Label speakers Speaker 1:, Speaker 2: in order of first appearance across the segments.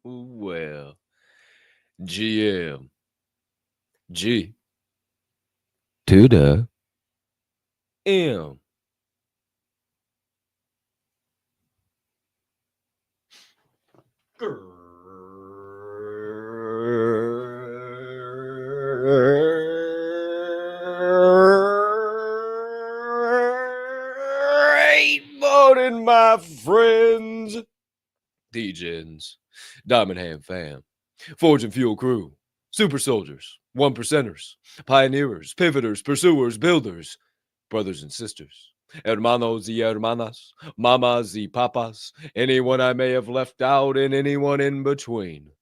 Speaker 1: Well, GM, G to the M. Great morning, my friends. DJs, Diamond Hand fam, Forge and Fuel crew, super soldiers, one percenters, pioneers, pivoters, pursuers, builders, brothers and sisters, hermanos y hermanas, mamas y papas, anyone I may have left out, and anyone in between.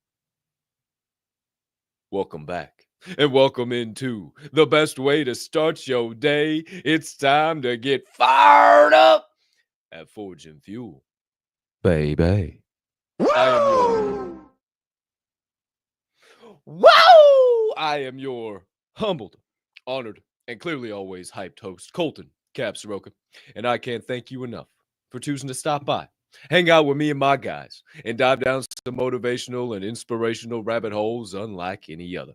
Speaker 1: Welcome back, and welcome into the best way to start your day. It's time to get fired up at Forge and Fuel, baby. I am your humbled, honored, and clearly always hyped host, Colton Capp Swirl One, and I can't thank you enough for choosing to stop by, hang out with me and my guys, and dive down some motivational and inspirational rabbit holes unlike any other.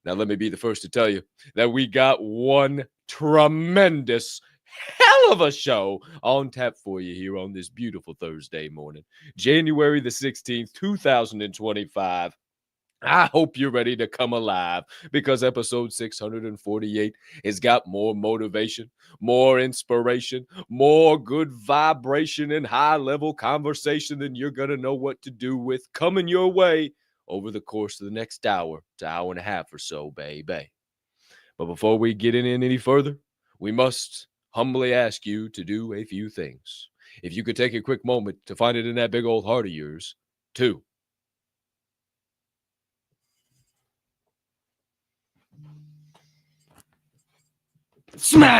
Speaker 1: Now, let me be the first to tell you that we got one tremendous, hell of a show on tap for you here on this beautiful Thursday morning, January the 16th, 2025. I hope you're ready to come alive because episode 648 has got more motivation, more inspiration, more good vibration, and high level conversation than you're going to know what to do with coming your way over the course of the next hour to hour and a half or so, baby. But before we get in any further, we must humbly ask you to do a few things. If you could take a quick moment to find it in that big old heart of yours, 2, smash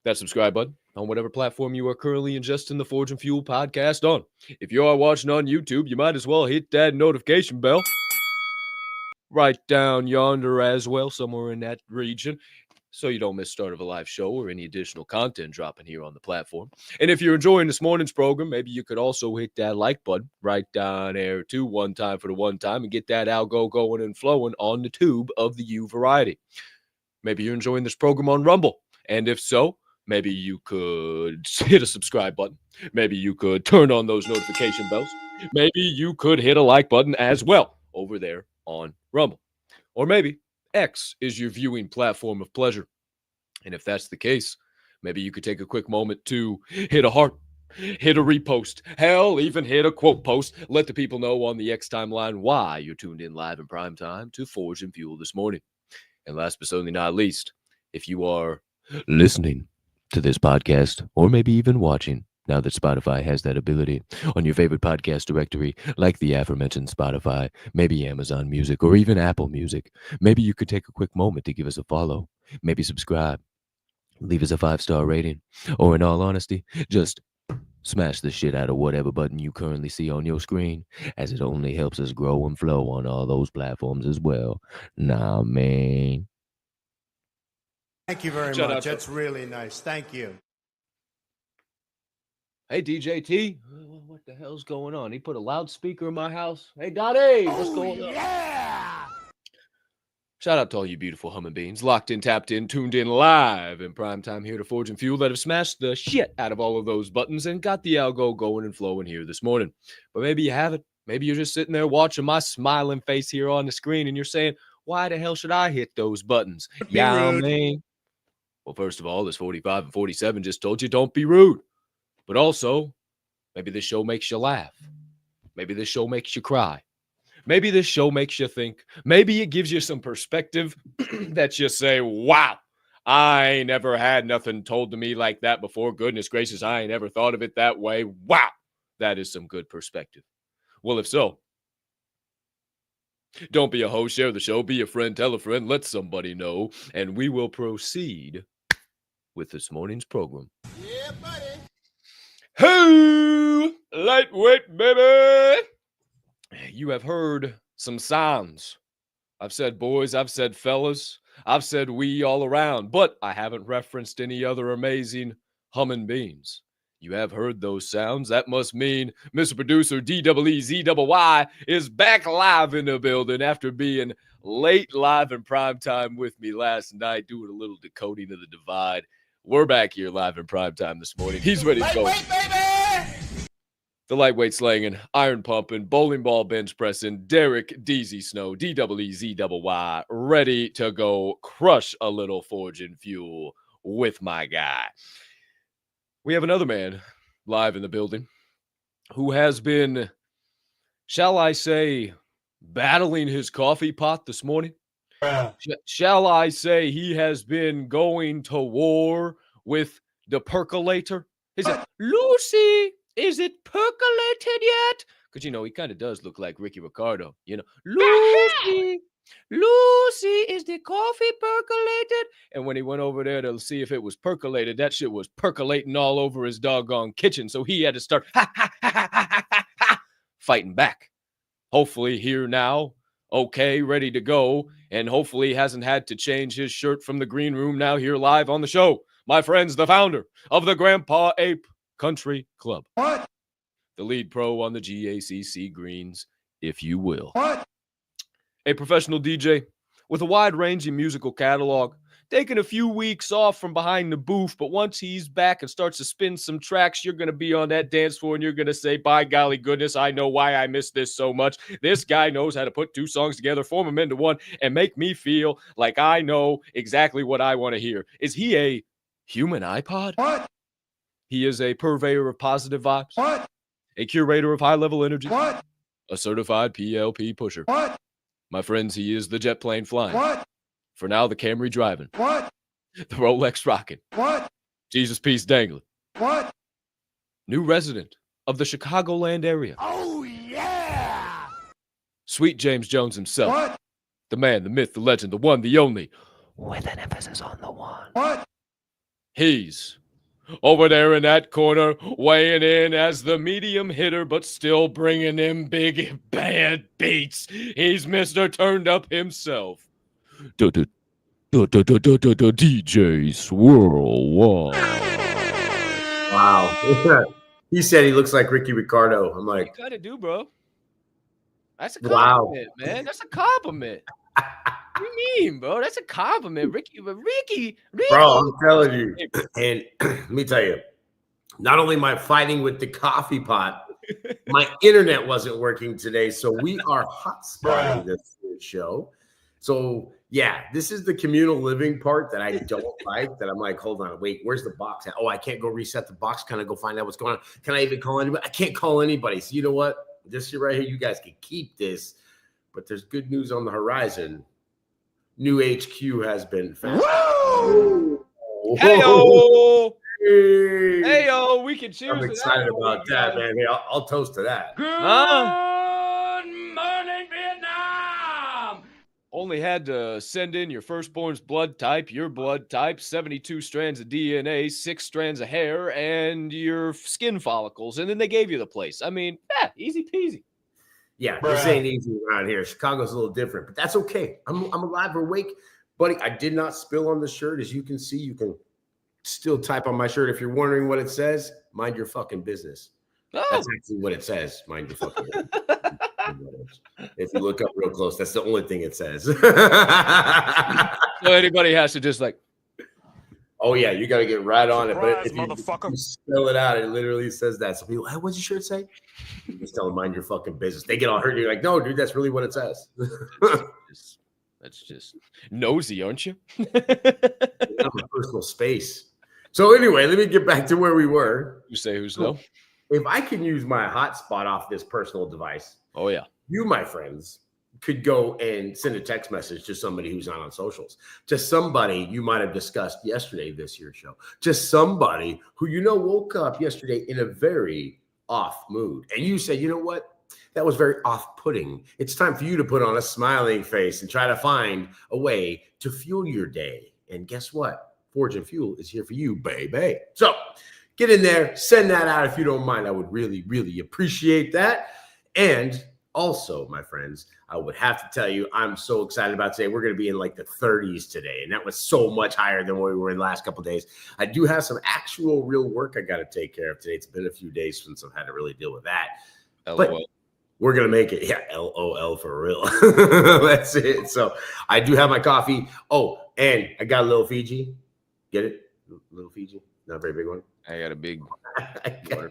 Speaker 1: that subscribe button on whatever platform you are currently ingesting the Forge and Fuel podcast on. If you are watching on YouTube, you might as well hit that notification bell right down yonder as well, somewhere in that region, so you don't miss start of a live show or any additional content dropping here on the platform. And if you're enjoying this morning's program, maybe you could also hit that like button right down there too, one time for the one time, and get that algo going and flowing on the tube of the U variety. Maybe you're enjoying this program on Rumble, and if so, maybe you could hit a subscribe button. Maybe you could turn on those notification bells. Maybe you could hit a like button as well over there on Rumble. Or maybe X is your viewing platform of pleasure. And if that's the case, maybe you could take a quick moment to hit a heart, hit a repost, hell, even hit a quote post. Let the people know on the X timeline why you're tuned in live in prime time to Forge and Fuel this morning. And last but certainly not least, if you are listening to this podcast, or maybe even watching, now that Spotify has that ability, on your favorite podcast directory, like the aforementioned Spotify, maybe Amazon Music, or even Apple Music, maybe you could take a quick moment to give us a follow, maybe subscribe, leave us a 5-star rating, or in all honesty, just smash the shit out of whatever button you currently see on your screen, as it only helps us grow and flow on all those platforms as well. Nah, man.
Speaker 2: Thank you very much. That's really nice. Thank you.
Speaker 1: Hey, DJ T, what the hell's going on? He put a loudspeaker in my house. Hey, Dottie, what's going on?
Speaker 2: Yeah!
Speaker 1: Shout out to all you beautiful humming beings, locked in, tapped in, tuned in live in prime time here to Forge and Fuel, that have smashed the shit out of all of those buttons and got the algo going and flowing here this morning. But maybe you haven't. Maybe you're just sitting there watching my smiling face here on the screen and you're saying, why the hell should I hit those buttons? Yeah, man. Well, first of all, this 45 and 47 just told you don't be rude. But also, maybe this show makes you laugh. Maybe this show makes you cry. Maybe this show makes you think. Maybe it gives you some perspective that you say, wow, I ain't never had nothing told to me like that before. Goodness gracious, I ain't never thought of it that way. Wow, that is some good perspective. Well, if so, don't be a host, share the show, be a friend, tell a friend, let somebody know, and we will proceed with this morning's program.
Speaker 2: Yeah, buddy.
Speaker 1: Hey, lightweight, baby. You have heard some sounds. I've said boys, I've said fellas, I've said we all around, but I haven't referenced any other amazing humming beans. You have heard those sounds. That must mean Mr. Producer DEEZYY is back live in the building after being late live in prime time with me last night, doing a little decoding of the divide. We're back here live in prime time this morning. He's ready to go.
Speaker 2: Lightweight, baby!
Speaker 1: The lightweight slanging, iron pumping, bowling ball bench pressing, Derek DZ Snow, DEEZYY, ready to go crush a little Forge and Fuel with my guy. We have another man live in the building who has been, shall I say, battling his coffee pot this morning. Shall I say he has been going to war with the percolator? He said, Lucy, is it percolated yet? Because, you know, he kind of does look like Ricky Ricardo. You know, Lucy, is the coffee percolated? And when he went over there to see if it was percolated, that shit was percolating all over his doggone kitchen. So he had to start fighting back. Hopefully here now, okay, ready to go, and hopefully hasn't had to change his shirt from the green room now here live on the show. My friends, the founder of the Grandpa Ape Country Club.
Speaker 2: What?
Speaker 1: The lead pro on the GACC greens, if you will.
Speaker 2: What?
Speaker 1: A professional DJ with a wide-ranging musical catalog, taking a few weeks off from behind the booth, but once he's back and starts to spin some tracks, you're going to be on that dance floor and you're going to say, by golly goodness, I know why I missed this so much. This guy knows how to put two songs together, form them into one, and make me feel like I know exactly what I want to hear. Is he a human iPod?
Speaker 2: What?
Speaker 1: He is a purveyor of positive vibes.
Speaker 2: What?
Speaker 1: A curator of high-level energy.
Speaker 2: What?
Speaker 1: A certified PLP pusher.
Speaker 2: What?
Speaker 1: My friends, he is the jet plane flying.
Speaker 2: What?
Speaker 1: For now, the Camry driving.
Speaker 2: What?
Speaker 1: The Rolex rocking.
Speaker 2: What?
Speaker 1: Jesus Peace dangling.
Speaker 2: What?
Speaker 1: New resident of the Chicagoland area.
Speaker 2: Oh, yeah!
Speaker 1: Sweet James Jones himself.
Speaker 2: What?
Speaker 1: The man, the myth, the legend, the one, the only, with an emphasis on the one.
Speaker 2: What?
Speaker 1: He's over there in that corner, weighing in as the medium hitter, but still bringing in big, bad beats. He's Mr. Turned Up himself. DJ Swirl One.
Speaker 3: Wow. He said he looks like Ricky Ricardo. I'm like,
Speaker 1: you kind of do, bro. That's a compliment, man. That's a compliment. What do you mean, bro? That's a compliment, Ricky.
Speaker 3: Bro, I'm telling you. And let me tell you, not only am I fighting with the coffee pot, my internet wasn't working today, so we are hotspotting this show. So yeah, this is the communal living part that I don't like. That I'm like, hold on, wait, where's the box at? Oh, I can't go reset the box. Can I go find out what's going on? Can I even call anybody? I can't call anybody. So you know what? This shit right here, you guys can keep this. But there's good news on the horizon. New HQ has been found.
Speaker 1: Hey-o! Hey-o, we can cheers.
Speaker 3: I'm excited about that, man. Hey, I'll toast to that.
Speaker 1: Good morning, Vietnam! Only had to send in your firstborn's blood type, your blood type, 72 strands of DNA, 6 strands of hair, and your skin follicles, and then they gave you the place. I mean, easy peasy.
Speaker 3: Yeah, this ain't easy around here. Chicago's a little different, but that's okay. I'm alive or awake. Buddy, I did not spill on the shirt. As you can see, you can still type on my shirt. If you're wondering what it says, mind your fucking business. Oh. That's actually what it says. Mind your fucking business. If you look up real close, that's the only thing it says.
Speaker 1: So anybody has to just like,
Speaker 3: oh yeah, you got to get right on it. But if you spell it out, it literally says that. So people, hey, what's your shirt say? You just tell them, mind your fucking business. They get all hurt. You're like, no, dude, that's really what it says.
Speaker 1: That's just nosy, aren't you?
Speaker 3: Personal space. So anyway, let me get back to where we were.
Speaker 1: You say who's no?
Speaker 3: If I can use my hotspot off this personal device,
Speaker 1: oh yeah,
Speaker 3: you, my friends, could go and send a text message to somebody who's not on socials, to somebody you might have discussed yesterday this year's show, just somebody who you know woke up yesterday in a very off mood, and you say, you know what? That was very off-putting. It's time for you to put on a smiling face and try to find a way to fuel your day. And guess what? Forge and Fuel is here for you, baby. So get in there, send that out if you don't mind. I would really, really appreciate that. And also, my friends, I would have to tell you, I'm so excited about today. We're going to be in like the 30s today, and that was so much higher than what we were in the last couple of days. I do have some actual real work I got to take care of today. It's been a few days since I've had to really deal with that.
Speaker 1: LOL.
Speaker 3: But we're going to make it. Yeah, LOL for real. That's it. So I do have my coffee. Oh, and I got a little Fiji. Get it? Little Fiji? Not a very big one.
Speaker 1: I got a big
Speaker 3: one.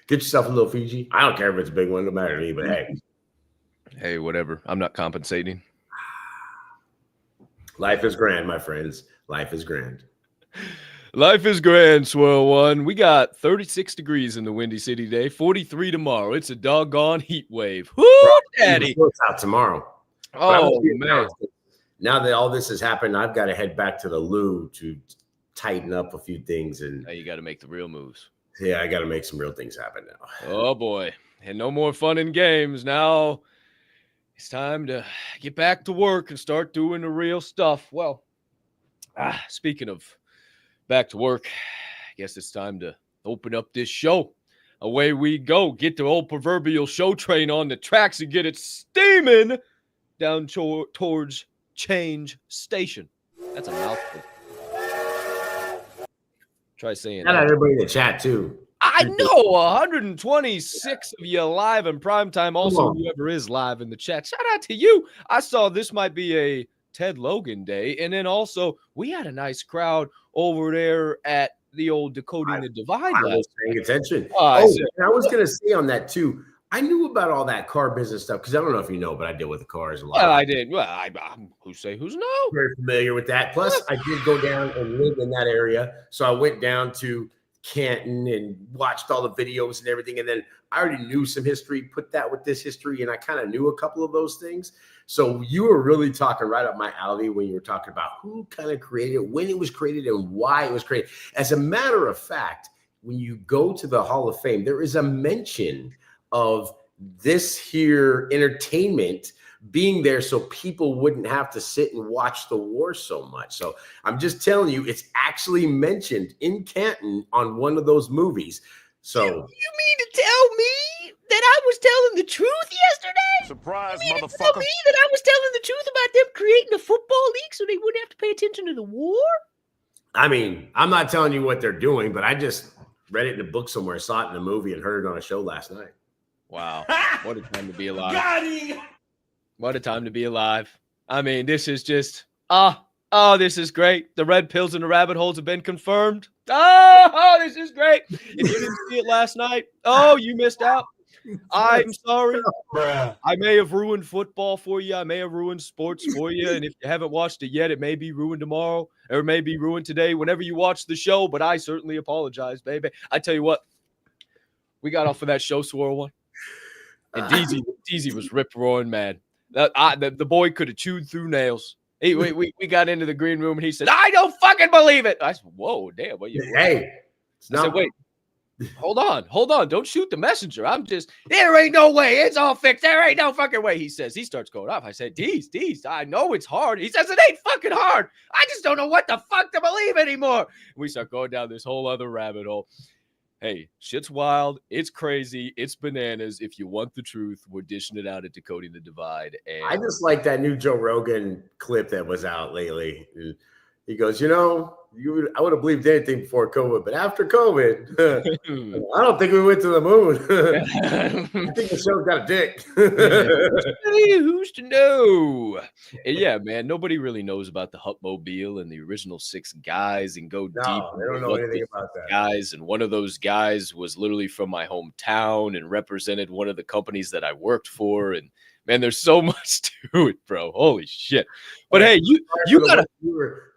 Speaker 3: Get yourself a little Fiji. I don't care if it's a big one. No matter to me, but hey.
Speaker 1: Hey, whatever. I'm not compensating.
Speaker 3: Life is grand, my friends. Life is grand.
Speaker 1: Life is grand, Swirl One. We got 36 degrees in the Windy City today, 43 tomorrow. It's a doggone heat wave. Woo, daddy.
Speaker 3: It's out tomorrow.
Speaker 1: Oh, man.
Speaker 3: Now that all this has happened, I've got to head back to the loo to tighten up a few things. And
Speaker 1: now you got to make the real moves.
Speaker 3: Yeah, I got to make some real things happen now.
Speaker 1: Oh, boy. And no more fun and games. Now it's time to get back to work and start doing the real stuff. Well, speaking of back to work, I guess it's time to open up this show. Away we go. Get the old proverbial show train on the tracks and get it steaming down towards Change Station. That's a mouthful. Try saying
Speaker 3: that. Everybody in the chat too.
Speaker 1: I know 126 of you live in prime time. Also, whoever is live in the chat, shout out to you. I saw this might be a Ted Logan day, and then also we had a nice crowd over there at the old Decoding the Divide.
Speaker 3: I was paying attention. I was going to say on that too. I knew about all that car business stuff because I don't know if you know, but I deal with the cars a lot.
Speaker 1: Well, I did. Well, who say who's no?
Speaker 3: Very familiar with that. Plus, I did go down and live in that area, so I went down to Canton and watched all the videos and everything. And then I already knew some history, put that with this history, and I kind of knew a couple of those things. So you were really talking right up my alley when you were talking about who kind of created it, when it was created, and why it was created. As a matter of fact, when you go to the Hall of Fame, there is a mention of this here entertainment being there so people wouldn't have to sit and watch the war so much. So I'm just telling you, it's actually mentioned in Canton on one of those movies. So
Speaker 1: you mean to tell me that I was telling the truth yesterday?
Speaker 4: Surprise,
Speaker 1: you mean
Speaker 4: motherfucker.
Speaker 1: to tell me that I was telling the truth about them creating a football league so they wouldn't have to pay attention to the war?
Speaker 3: I mean, I'm not telling you what they're doing, but I just read it in a book somewhere, saw it in a movie, and heard it on a show last night.
Speaker 1: Wow. What a time to be alive.
Speaker 4: Got him.
Speaker 1: What a time to be alive. I mean, this is just, this is great. The red pills and the rabbit holes have been confirmed. This is great. If you didn't see it last night, you missed out. I'm sorry.
Speaker 4: Bruh.
Speaker 1: I may have ruined football for you. I may have ruined sports for you. And if you haven't watched it yet, it may be ruined tomorrow or it may be ruined today whenever you watch the show. But I certainly apologize, baby. I tell you what, we got off of that show, Swirl One. And DZ was rip-roaring mad. The boy could have chewed through nails. We got into the green room and he said, I don't fucking believe it. I said, whoa, damn.
Speaker 3: Hey,
Speaker 1: I said, wait. Hold on. Don't shoot the messenger. There ain't no way. It's all fixed. There ain't no fucking way. He starts going off. I said, Deez, I know it's hard. He says, it ain't fucking hard. I just don't know what the fuck to believe anymore. We start going down this whole other rabbit hole. Hey, shit's wild. It's crazy. It's bananas. If you want the truth, we're dishing it out at Decoding the Divide. And
Speaker 3: I just like that new Joe Rogan clip that was out lately. He goes, I would have believed anything before COVID, but after COVID, I don't think we went to the moon. I think the show's got a dick.
Speaker 1: Hey, who's to know? And yeah, man, nobody really knows about the Hutmobile and the original 6 guys and go deep.
Speaker 3: They don't know anything about that.
Speaker 1: Guys, and one of those guys was literally from my hometown and represented one of the companies that I worked for. And man, there's so much to it, bro. Holy shit. But hey, you gotta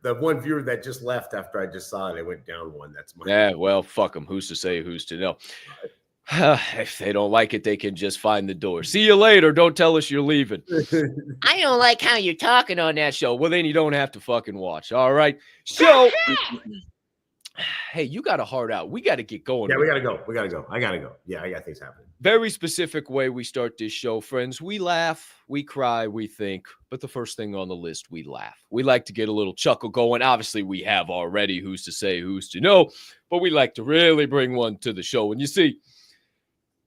Speaker 3: the one viewer that just left after I just saw it, it went down one. That's my
Speaker 1: well, fuck them. Who's to say, who's to know? If they don't like it, they can just find the door. See you later. Don't tell us you're leaving. I don't like how you're talking on that show. Well, then you don't have to fucking watch. All right. So hey, you got a heart out. We got to get going.
Speaker 3: Yeah, we got to go. I got to go. Yeah, I got things happening.
Speaker 1: Very specific way we start this show, friends. We laugh, we cry, we think, but the first thing on the list, we laugh. We like to get a little chuckle going. Obviously, we have already. Who's to say, who's to know? But we like to really bring one to the show. And you see,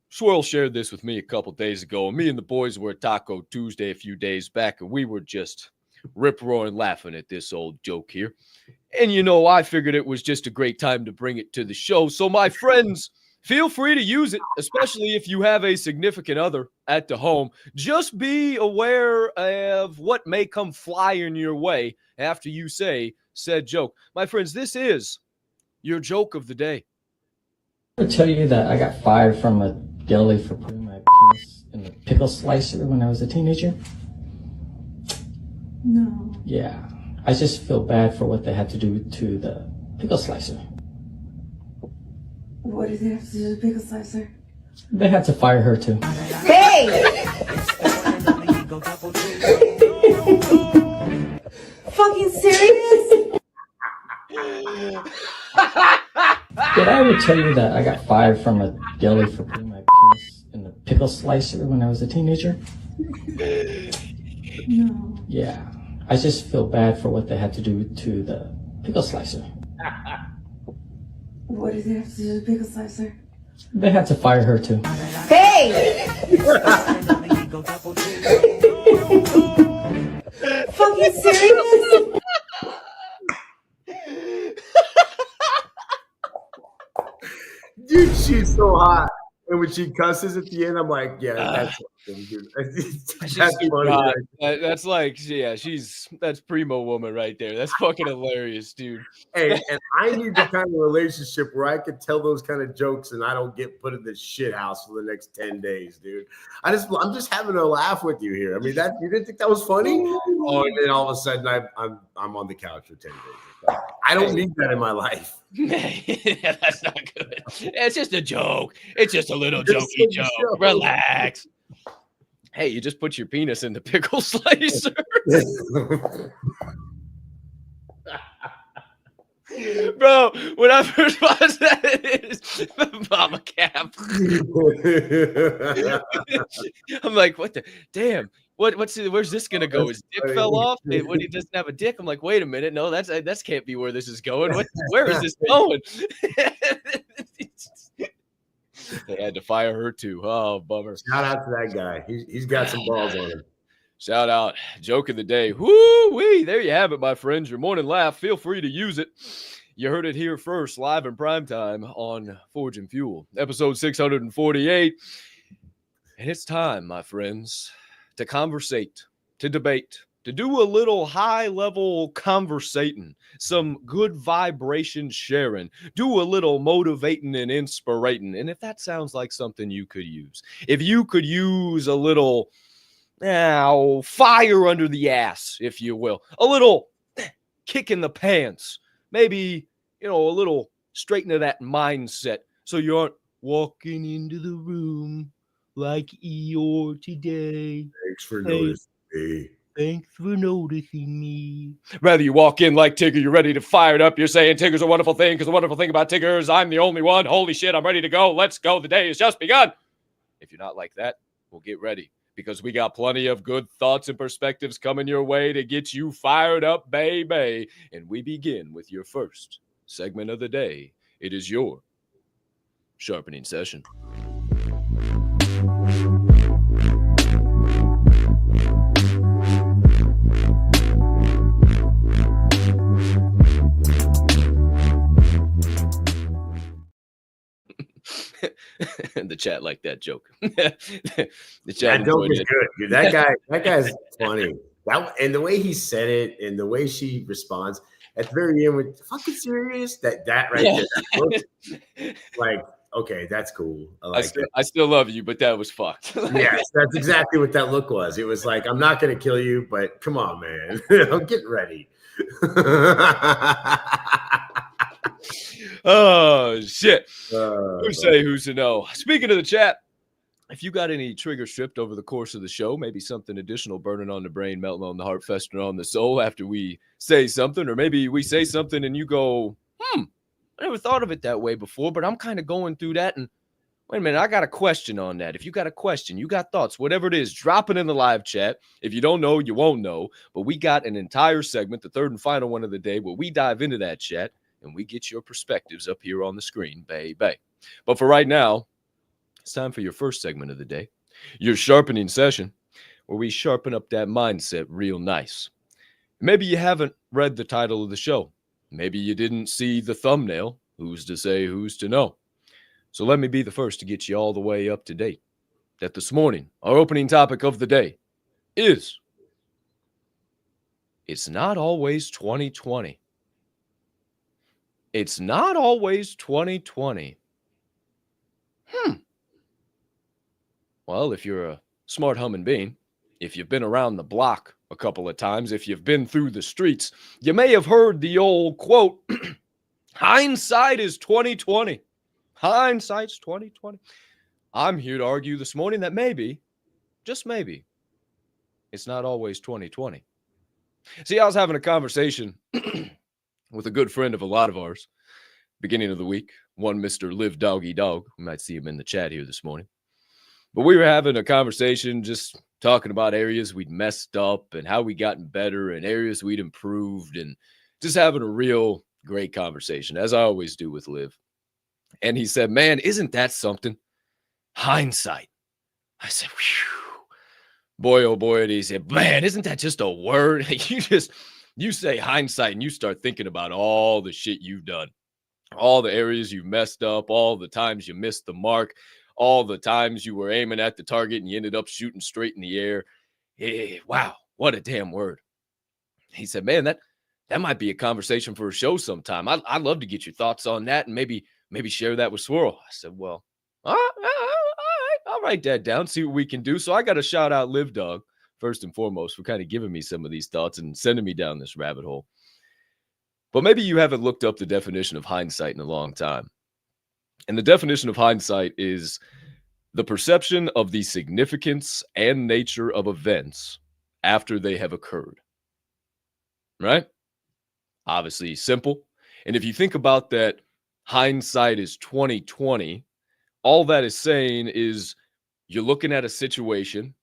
Speaker 1: Swirl shared this with me a couple days ago. And me and the boys were at Taco Tuesday a few days back, and we were just rip-roaring laughing at this old joke here. And, I figured it was just a great time to bring it to the show. So, my friends, feel free to use it, especially if you have a significant other at the home. Just be aware of what may come flying your way after you say said joke. My friends, this is your joke of the day.
Speaker 5: I tell you that I got fired from a deli for putting my penis in the pickle slicer when I was a teenager?
Speaker 6: No.
Speaker 5: Yeah. I just feel bad for what they had to do to the pickle slicer.
Speaker 6: What did they have to do to the pickle slicer?
Speaker 5: They had to fire her too.
Speaker 6: Hey! Fucking serious?
Speaker 5: Did I ever tell you that I got fired from a deli for putting my penis in the pickle slicer when I was a teenager?
Speaker 6: No.
Speaker 5: Yeah. I just feel bad for what they had to do to the pickle slicer.
Speaker 6: What did they have to do to the pickle slicer?
Speaker 5: They had to fire her too.
Speaker 6: Hey! Fucking serious?
Speaker 3: Dude, she's so hot. And when she cusses at the end, I'm like, yeah, that's funny, dude. That's funny.
Speaker 1: Right? That's like, yeah, that's primo woman right there. That's fucking hilarious, dude.
Speaker 3: Hey, and I need the kind of relationship where I could tell those kind of jokes and I don't get put in the shit house for the next 10 days, dude. I'm just having a laugh with you here. I mean, that you didn't think that was funny? Oh, and then all of a sudden I'm on the couch for 10 days. I don't need that in my life.
Speaker 1: Yeah, that's not good. It's just a joke. It's just a little jokey joke. Relax. Hey, you just put your penis in the pickle slicer. Bro, when I first watched that, it's Mama Capp. I'm like, what the damn? Where's this gonna go? His dick fell off when he doesn't have a dick. I'm like, wait a minute, no, that's can't be where this is going. Where is this going? They had to fire her too. Oh, bummer.
Speaker 3: Shout out to that guy. He's got some balls on him.
Speaker 1: Shout out. Joke of the day. Woo-wee. There you have it, my friends. Your morning laugh. Feel free to use it. You heard it here first, live in prime time on Forge and Fuel, episode 648. And it's time, my friends, to conversate, to debate, to do a little high-level conversating, some good vibration sharing, do a little motivating and inspirating. And if that sounds like something you could use, if you could use a little fire under the ass, if you will, a little kick in the pants, maybe, a little straighten to that mindset so you aren't walking into the room like Eeyore today.
Speaker 3: Thanks for noticing me.
Speaker 1: Thanks for noticing me. Rather you walk in like Tigger, you're ready to fire it up. You're saying Tigger's a wonderful thing because the wonderful thing about Tigger is I'm the only one. Holy shit, I'm ready to go. Let's go. The day has just begun. If you're not like that, well, get ready because we got plenty of good thoughts and perspectives coming your way to get you fired up, baby. And we begin with your first segment of the day. It is your sharpening session. The chat like that joke. The chat
Speaker 3: that joke is good, dude. That guy's funny. And the way he said it and the way she responds at the very end with fucking serious, that right there. Like, okay, that's cool. I
Speaker 1: still love you, but that was fucked.
Speaker 3: Yes, that's exactly what that look was. It was like, I'm not gonna kill you, but come on, man. I'm getting ready.
Speaker 1: Oh shit. Who say who's to know? Speaking of the chat, if you got any trigger stripped over the course of the show, maybe something additional burning on the brain, melting on the heart, festering on the soul after we say something, or maybe we say something and you go, I never thought of it that way before, but I'm kind of going through that and wait a minute, I got a question on that. If you got a question, you got thoughts, whatever it is, drop it in the live chat. If you don't know, you won't know, but we got an entire segment, the third and final one of the day, where we dive into that chat and we get your perspectives up here on the screen, baby. But for right now, it's time for your first segment of the day, your sharpening session, where we sharpen up that mindset real nice. Maybe you haven't read the title of the show. Maybe you didn't see the thumbnail. Who's to say, who's to know? So let me be the first to get you all the way up to date. That this morning, our opening topic of the day is, it's not always 2020. It's not always 2020. Well, if you're a smart humming being, if you've been around the block a couple of times, if you've been through the streets, you may have heard the old quote, hindsight is 2020. Hindsight's 2020. I'm here to argue this morning that maybe, just maybe, it's not always 2020. See, I was having a conversation with a good friend of a lot of ours, beginning of the week, one Mr. Live Doggy Dog. We might see him in the chat here this morning. But we were having a conversation just talking about areas we'd messed up and how we gotten better and areas we'd improved and just having a real great conversation, as I always do with Liv. And he said, man, isn't that something? Hindsight. I said, whew. Boy, oh boy. And he said, man, isn't that just a word? You say hindsight and you start thinking about all the shit you've done, all the areas you messed up, all the times you missed the mark, all the times you were aiming at the target and you ended up shooting straight in the air. Hey, wow, what a damn word. He said, man, that might be a conversation for a show sometime. I'd love to get your thoughts on that and maybe share that with Swirl. I said, well, all right, I'll write that down, see what we can do. So I got to shout out Liv Dog, first and foremost, for kind of giving me some of these thoughts and sending me down this rabbit hole. But maybe you haven't looked up the definition of hindsight in a long time. And the definition of hindsight is the perception of the significance and nature of events after they have occurred. Right? Obviously simple. And if you think about that, hindsight is 2020. All that is saying is you're looking at a situation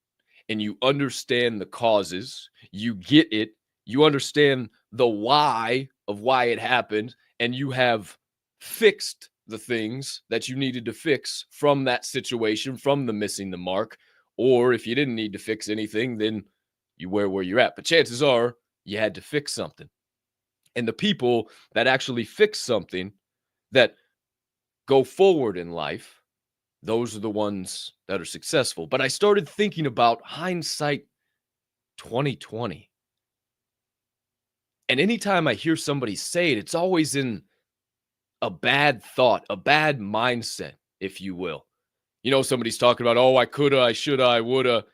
Speaker 1: and you understand the causes, you get it, you understand the why of why it happened, and you have fixed the things that you needed to fix from that situation, from the missing the mark. Or if you didn't need to fix anything, then you were where you're at. But chances are you had to fix something. And the people that actually fix something, that go forward in life, those are the ones that are successful. But I started thinking about hindsight 2020. And anytime I hear somebody say it, it's always in a bad thought, a bad mindset, if you will. You know, somebody's talking about, oh, I coulda, I shoulda, I woulda.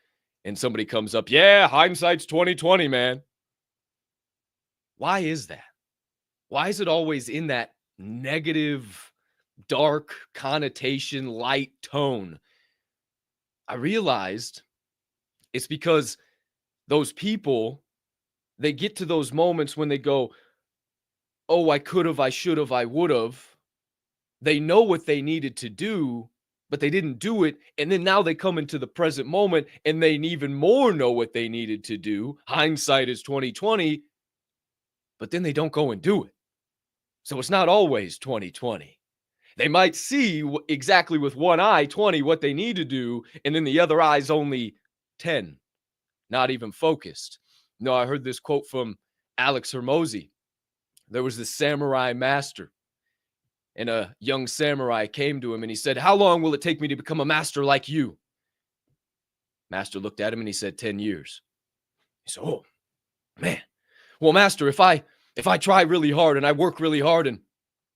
Speaker 1: And somebody comes up, yeah, hindsight's 2020, man. Why is that? Why is it always in that negative, dark connotation, light tone? I realized it's because those people, they get to those moments when they go, oh, I could have, I should have, I would have. They know what they needed to do, but they didn't do it. And then now they come into the present moment and they even more know what they needed to do. Hindsight is 2020, but then they don't go and do it. So it's not always 2020. They might see exactly with one eye 20 what they need to do, and then the other eye's only 10, not even focused. No, I heard this quote from Alex Hermosi. There was this samurai master, and a young samurai came to him and he said, how long will it take me to become a master like you? Master looked at him and he said, 10 years. He said, oh, man. Well, master, if I try really hard and I work really hard and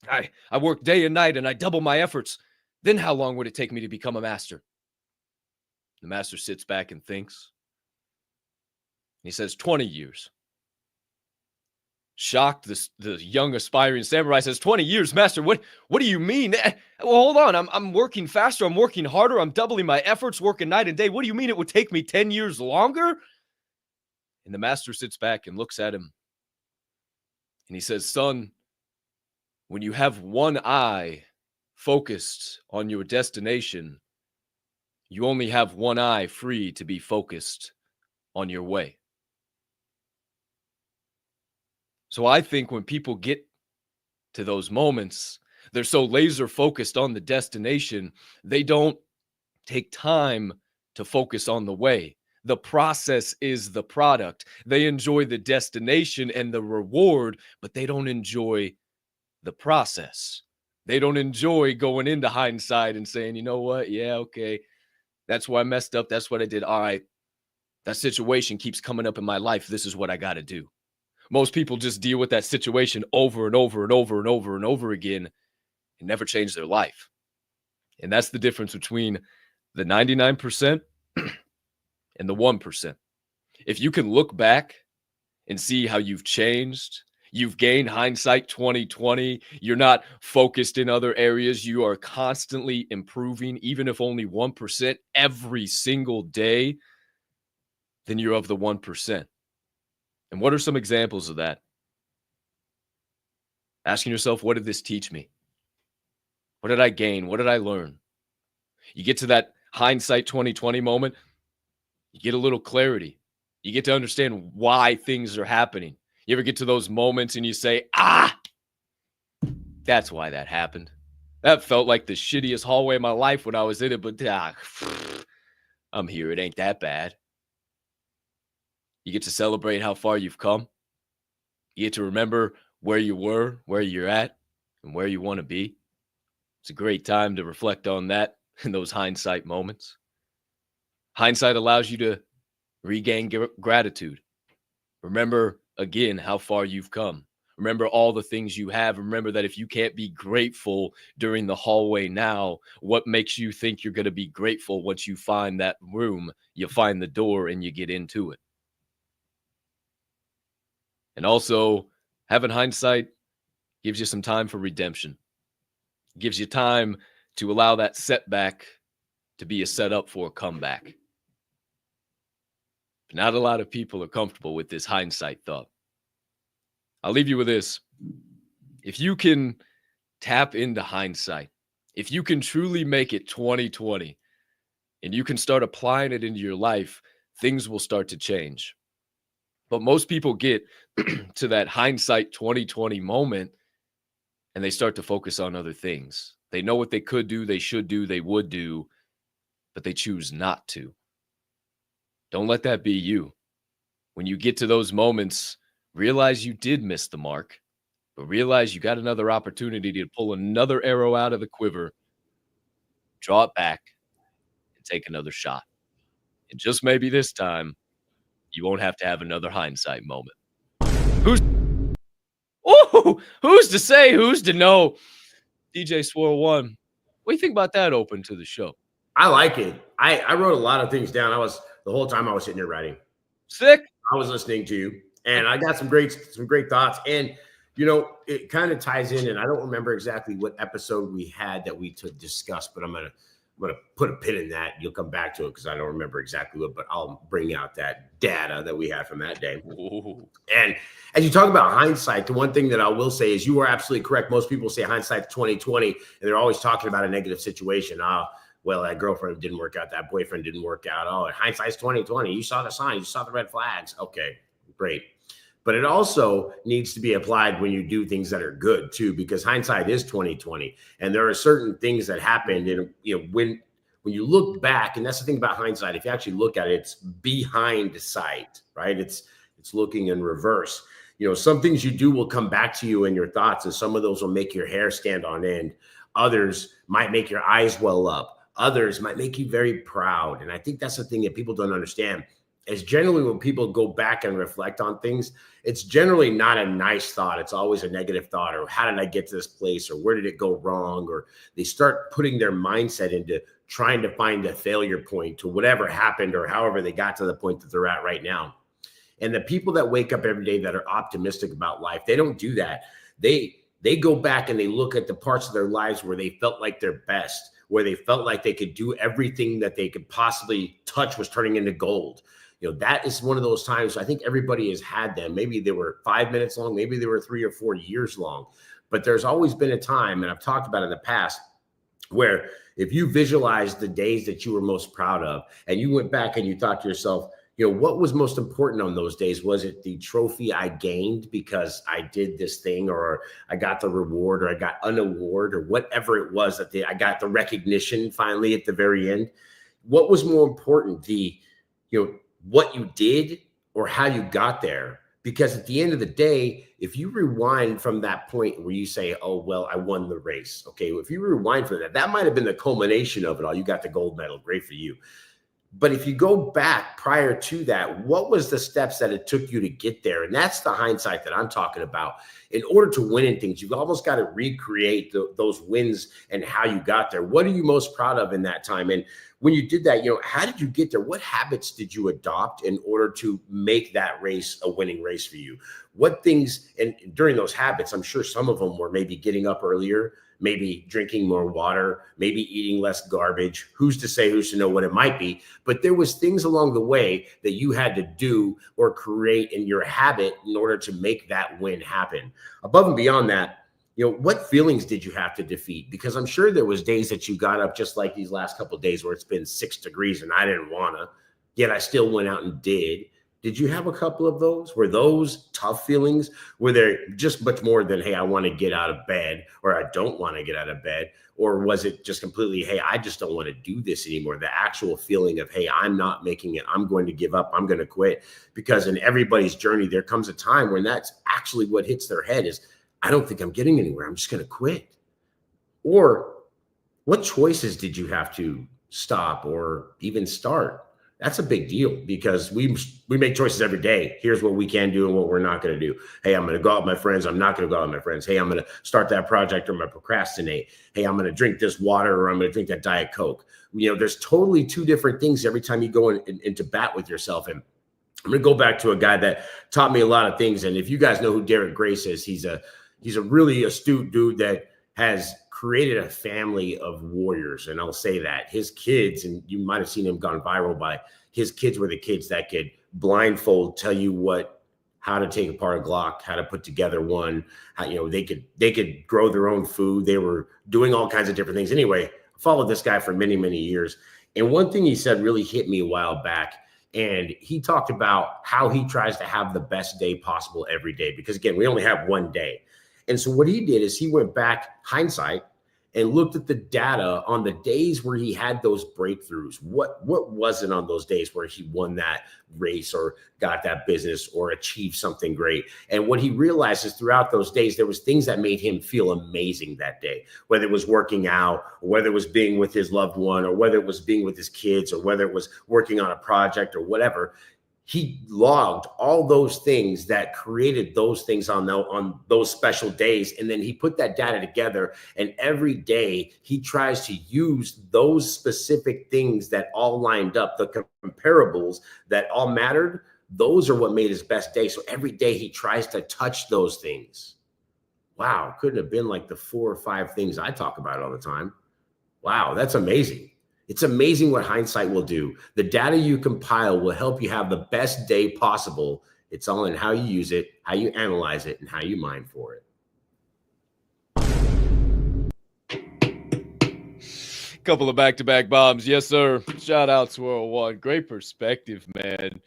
Speaker 1: I work day and night and I double my efforts, then how long would it take me to become a master? The master sits back and thinks. He says, 20 years. Shocked, the young aspiring samurai says, 20 years, master, what do you mean? Well, hold on, I'm working faster, I'm working harder, I'm doubling my efforts, working night and day. What do you mean it would take me 10 years longer? And the master sits back and looks at him. And he says, son, when you have one eye focused on your destination, you only have one eye free to be focused on your way. So I think when people get to those moments, they're so laser focused on the destination, they don't take time to focus on the way. The process is the product. They enjoy the destination and the reward, but they don't enjoy the process. They don't enjoy going into hindsight and saying, you know what? Yeah, okay. That's why I messed up. That's what I did. All right. That situation keeps coming up in my life. This is what I got to do. Most people just deal with that situation over and over and over and over and over again and never change their life. And that's the difference between the 99% and the 1%. If you can look back and see how you've changed, you've gained hindsight 2020, you're not focused in other areas, you are constantly improving, even if only 1% every single day, then you're of the 1%. And what are some examples of that? Asking yourself, what did this teach me? What did I gain? What did I learn? You get to that hindsight 2020 moment, you get a little clarity. You get to understand why things are happening. You ever get to those moments and you say, that's why that happened. That felt like the shittiest hallway of my life when I was in it, but I'm here. It ain't that bad. You get to celebrate how far you've come. You get to remember where you were, where you're at, and where you want to be. It's a great time to reflect on that in those hindsight moments. Hindsight allows you to regain gratitude. Remember again how far you've come. Remember all the things you have. Remember that if you can't be grateful during the hallway now, what makes you think you're going to be grateful once you find that room, you find the door and you get into it? And also, having hindsight gives you some time for redemption. It gives you time to allow that setback to be a setup for a comeback. But not a lot of people are comfortable with this hindsight thought. I'll leave you with this. If you can tap into hindsight, if you can truly make it 2020, and you can start applying it into your life, things will start to change. But most people get to that hindsight 2020 moment and they start to focus on other things. They know what they could do, they should do, they would do, but they choose not to. Don't let that be you. When you get to those moments, realize you did miss the mark, but realize you got another opportunity to pull another arrow out of the quiver, draw it back, and take another shot. And just maybe this time, you won't have to have another hindsight moment. Who's to say, who's to know? DJ Swirl One, what do you think about that open to the show?
Speaker 3: I like it. I wrote a lot of things down. The whole time I was sitting here writing.
Speaker 1: Sick.
Speaker 3: I was listening to you, and I got some great thoughts. And it kind of ties in. And I don't remember exactly what episode we had that we discussed, but I'm gonna put a pin in that. You'll come back to it because I don't remember exactly what, but I'll bring out that data that we had from that day. Ooh. And as you talk about hindsight, the one thing that I will say is you are absolutely correct. Most people say hindsight's 2020, and they're always talking about a negative situation. Well, that girlfriend didn't work out. That boyfriend didn't work out. Oh, hindsight's 2020. You saw the signs. You saw the red flags. Okay, great. But it also needs to be applied when you do things that are good too, because hindsight is 2020. And there are certain things that happened. And when you look back, and that's the thing about hindsight, if you actually look at it, it's behind sight, right? It's looking in reverse. Some things you do will come back to you in your thoughts, and some of those will make your hair stand on end. Others might make your eyes well up. Others might make you very proud. And I think that's the thing that people don't understand is generally when people go back and reflect on things, it's generally not a nice thought. It's always a negative thought, or how did I get to this place, or where did it go wrong? Or they start putting their mindset into trying to find a failure point to whatever happened or however they got to the point that they're at right now. And the people that wake up every day that are optimistic about life, they don't do that. They go back and they look at the parts of their lives where they felt like their best, where they felt like they could do everything that they could possibly touch was turning into gold. That is one of those times I think everybody has had them. Maybe they were 5 minutes long, maybe they were 3 or 4 years long, but there's always been a time, and I've talked about it in the past, where if you visualize the days that you were most proud of, and you went back and you thought to yourself, what was most important on those days? Was it the trophy I gained because I did this thing, or I got the reward, or I got an award, or whatever it was that I got the recognition finally at the very end? What was more important, what you did or how you got there? Because at the end of the day, if you rewind from that point where you say, oh, well, I won the race. Okay, if you rewind from that might've been the culmination of it all. You got the gold medal, great for you. But if you go back prior to that, what was the steps that it took you to get there? And that's the hindsight that I'm talking about. In order to win in things, you've almost got to recreate those wins and how you got there. What are you most proud of in that time? And when you did that, how did you get there? What habits did you adopt in order to make that race a winning race for you? What things, and during those habits, I'm sure some of them were maybe getting up earlier, maybe drinking more water, maybe eating less garbage. Who's to say, who's to know what it might be? But there was things along the way that you had to do or create in your habit in order to make that win happen. Above and beyond that, what feelings did you have to defeat? Because I'm sure there was days that you got up just like these last couple of days where it's been 6 degrees and I didn't want to, yet I still went out and did. Did you have a couple of those? Were those tough feelings? Were there just much more than, hey, I want to get out of bed, or I don't want to get out of bed? Or was it just completely, hey, I just don't want to do this anymore? The actual feeling of, hey, I'm not making it. I'm going to give up. I'm going to quit. Because in everybody's journey, there comes a time when that's actually what hits their head is, I don't think I'm getting anywhere. I'm just going to quit. Or what choices did you have to stop or even start? That's a big deal because we make choices every day. Here's what we can do and what we're not going to do. Hey, I'm going to go out with my friends. I'm not going to go out with my friends. Hey, I'm going to start that project or I'm going to procrastinate. Hey, I'm going to drink this water or I'm going to drink that Diet Coke. There's totally 2 different things every time you go into bat with yourself. And I'm going to go back to a guy that taught me a lot of things. And if you guys know who Derek Grace is, he's a really astute dude that has created a family of warriors. And I'll say that his kids, and you might have seen him gone viral by, his kids were the kids that could blindfold tell you how to take apart a Glock, how to put together one, how, they could grow their own food. They were doing all kinds of different things. Anyway, I followed this guy for many, many years. And one thing he said really hit me a while back. And he talked about how he tries to have the best day possible every day, because again, we only have one day. And so what he did is he went back, hindsight, and looked at the data on the days where he had those breakthroughs. What was it on those days where he won that race or got that business or achieved something great? And what he realized is throughout those days, there was things that made him feel amazing that day, whether it was working out, or whether it was being with his loved one, or whether it was being with his kids, or whether it was working on a project or whatever. He logged all those things that created those things on those special days. And then he put that data together. And every day he tries to use those specific things that all lined up, the comparables that all mattered. Those are what made his best day. So every day he tries to touch those things. Wow. Couldn't have been like the 4 or 5 things I talk about all the time. Wow. That's amazing. It's amazing what hindsight will do. The data you compile will help you have the best day possible. It's all in how you use it, how you analyze it, and how you mine for
Speaker 1: it. Couple of back-to-back bombs. Yes, sir. Shout out Swirl One. Great perspective, man.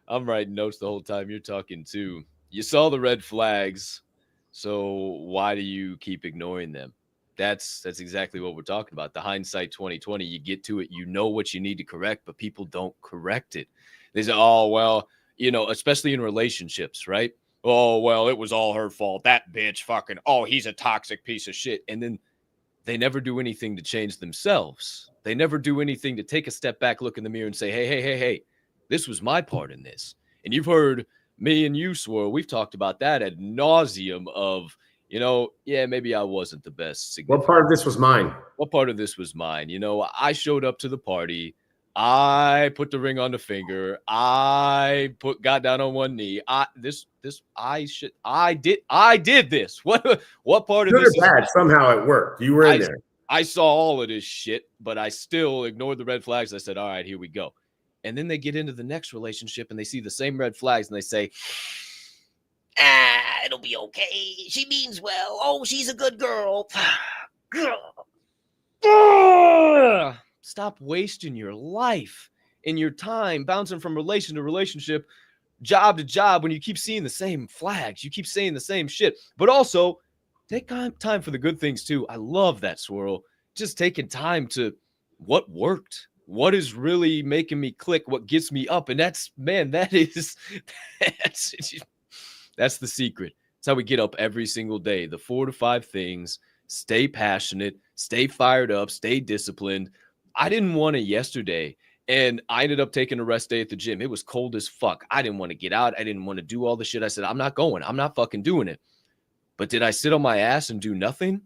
Speaker 1: I'm writing notes the whole time you're talking, too. You saw the red flags, so why do you keep ignoring them? That's exactly what we're talking about. The hindsight 2020, you get to it, you know what you need to correct, but people don't correct it. They say, oh, well, especially in relationships, right? Oh, well, it was all her fault. That bitch fucking, oh, he's a toxic piece of shit. And then they never do anything to change themselves. They never do anything to take a step back, look in the mirror and say, hey, this was my part in this. And you've heard me and you, Swirl, we've talked about that ad nauseum of, maybe I wasn't the best.
Speaker 3: What part of this was mine?
Speaker 1: What part of this was mine? I showed up to the party. I put the ring on the finger. I got down on one knee. I did this. What part of
Speaker 3: Good
Speaker 1: this?
Speaker 3: Or bad, somehow it worked. You were in there.
Speaker 1: I saw all of this shit, but I still ignored the red flags. I said, all right, here we go. And then they get into the next relationship and they see the same red flags and they say,
Speaker 4: it'll be okay. She means well. Oh, she's a good girl.
Speaker 1: Stop wasting your life and your time bouncing from relation to relationship, job to job, when you keep seeing the same flags. You keep saying the same shit. But also, take time for the good things, too. I love that, Swirl. Just taking time to what worked. What is really making me click? What gets me up? And that's the secret. It's how we get up every single day. The 4 to 5 things. Stay passionate. Stay fired up. Stay disciplined. I didn't want it yesterday, and I ended up taking a rest day at the gym. It was cold as fuck. I didn't want to get out. I didn't want to do all the shit. I said, I'm not going. I'm not fucking doing it. But did I sit on my ass and do nothing?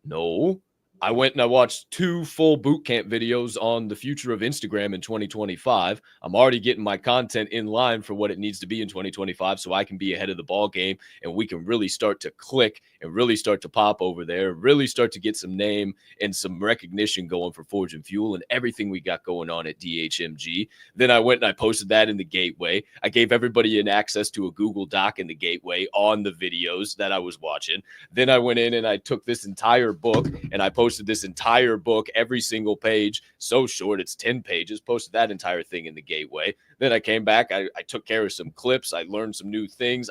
Speaker 1: No. I went and I watched 2 full boot camp videos on the future of Instagram in 2025. I'm already getting my content in line for what it needs to be in 2025 so I can be ahead of the ball game and we can really start to click and really start to pop over there, really start to get some name and some recognition going for Forge and Fuel and everything we got going on at DHMG. Then I went and I posted that in the gateway. I gave everybody an access to a Google Doc in the gateway on the videos that I was watching. Then I went in and I took this entire book and I posted this entire book, every single page, so short, it's 10 pages, posted that entire thing in the gateway. Then I came back, I took care of some clips, I learned some new things.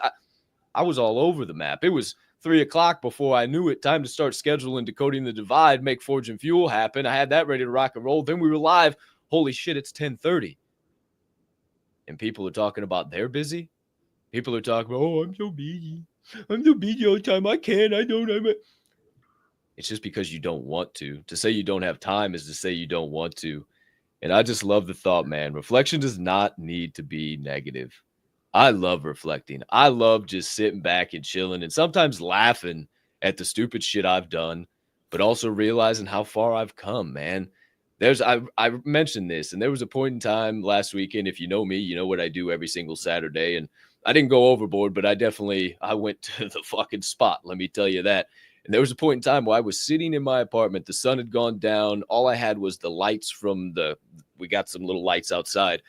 Speaker 1: I was all over the map. It was 3 o'clock before I knew it, time to start scheduling Decoding the Divide, make Forge and Fuel happen. I had that ready to rock and roll. Then we were live. Holy shit, it's 10:30. And people are talking about they're busy. People are talking about, oh, I'm so busy. I'm so busy all the time. I can't. I don't have it. It's just because you don't want to. To say you don't have time is to say you don't want to. And I just love the thought, man. Reflection does not need to be negative. I love reflecting. I love just sitting back and chilling and sometimes laughing at the stupid shit I've done, but also realizing how far I've come, man. I mentioned this, and there was a point in time last weekend, if you know me, you know what I do every single Saturday, and I didn't go overboard, but I went to the fucking spot, let me tell you that. And there was a point in time where I was sitting in my apartment. The sun had gone down. All I had was the lights we got some little lights outside.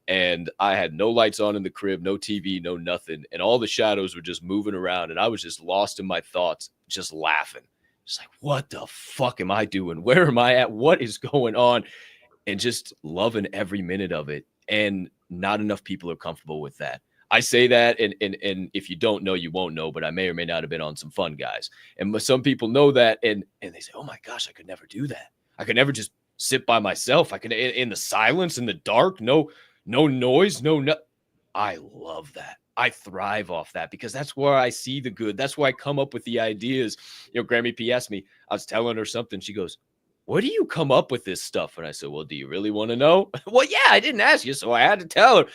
Speaker 1: And I had no lights on in the crib, no TV, no nothing. And all the shadows were just moving around. And I was just lost in my thoughts, just laughing. Just like, what the fuck am I doing? Where am I at? What is going on? And just loving every minute of it. And not enough people are comfortable with that. I say that, and if you don't know, you won't know, but I may or may not have been on some fun guys. And some people know that, and they say, oh my gosh, I could never do that. I could never just sit by myself. I could, in the silence, in the dark, no noise, no. I love that. I thrive off that because that's where I see the good. That's why I come up with the ideas. You know, Grammy P asked me, I was telling her something. She goes, where do you come up with this stuff? And I said, well, do you really want to know? Well, yeah, I didn't ask you, so I had to tell her.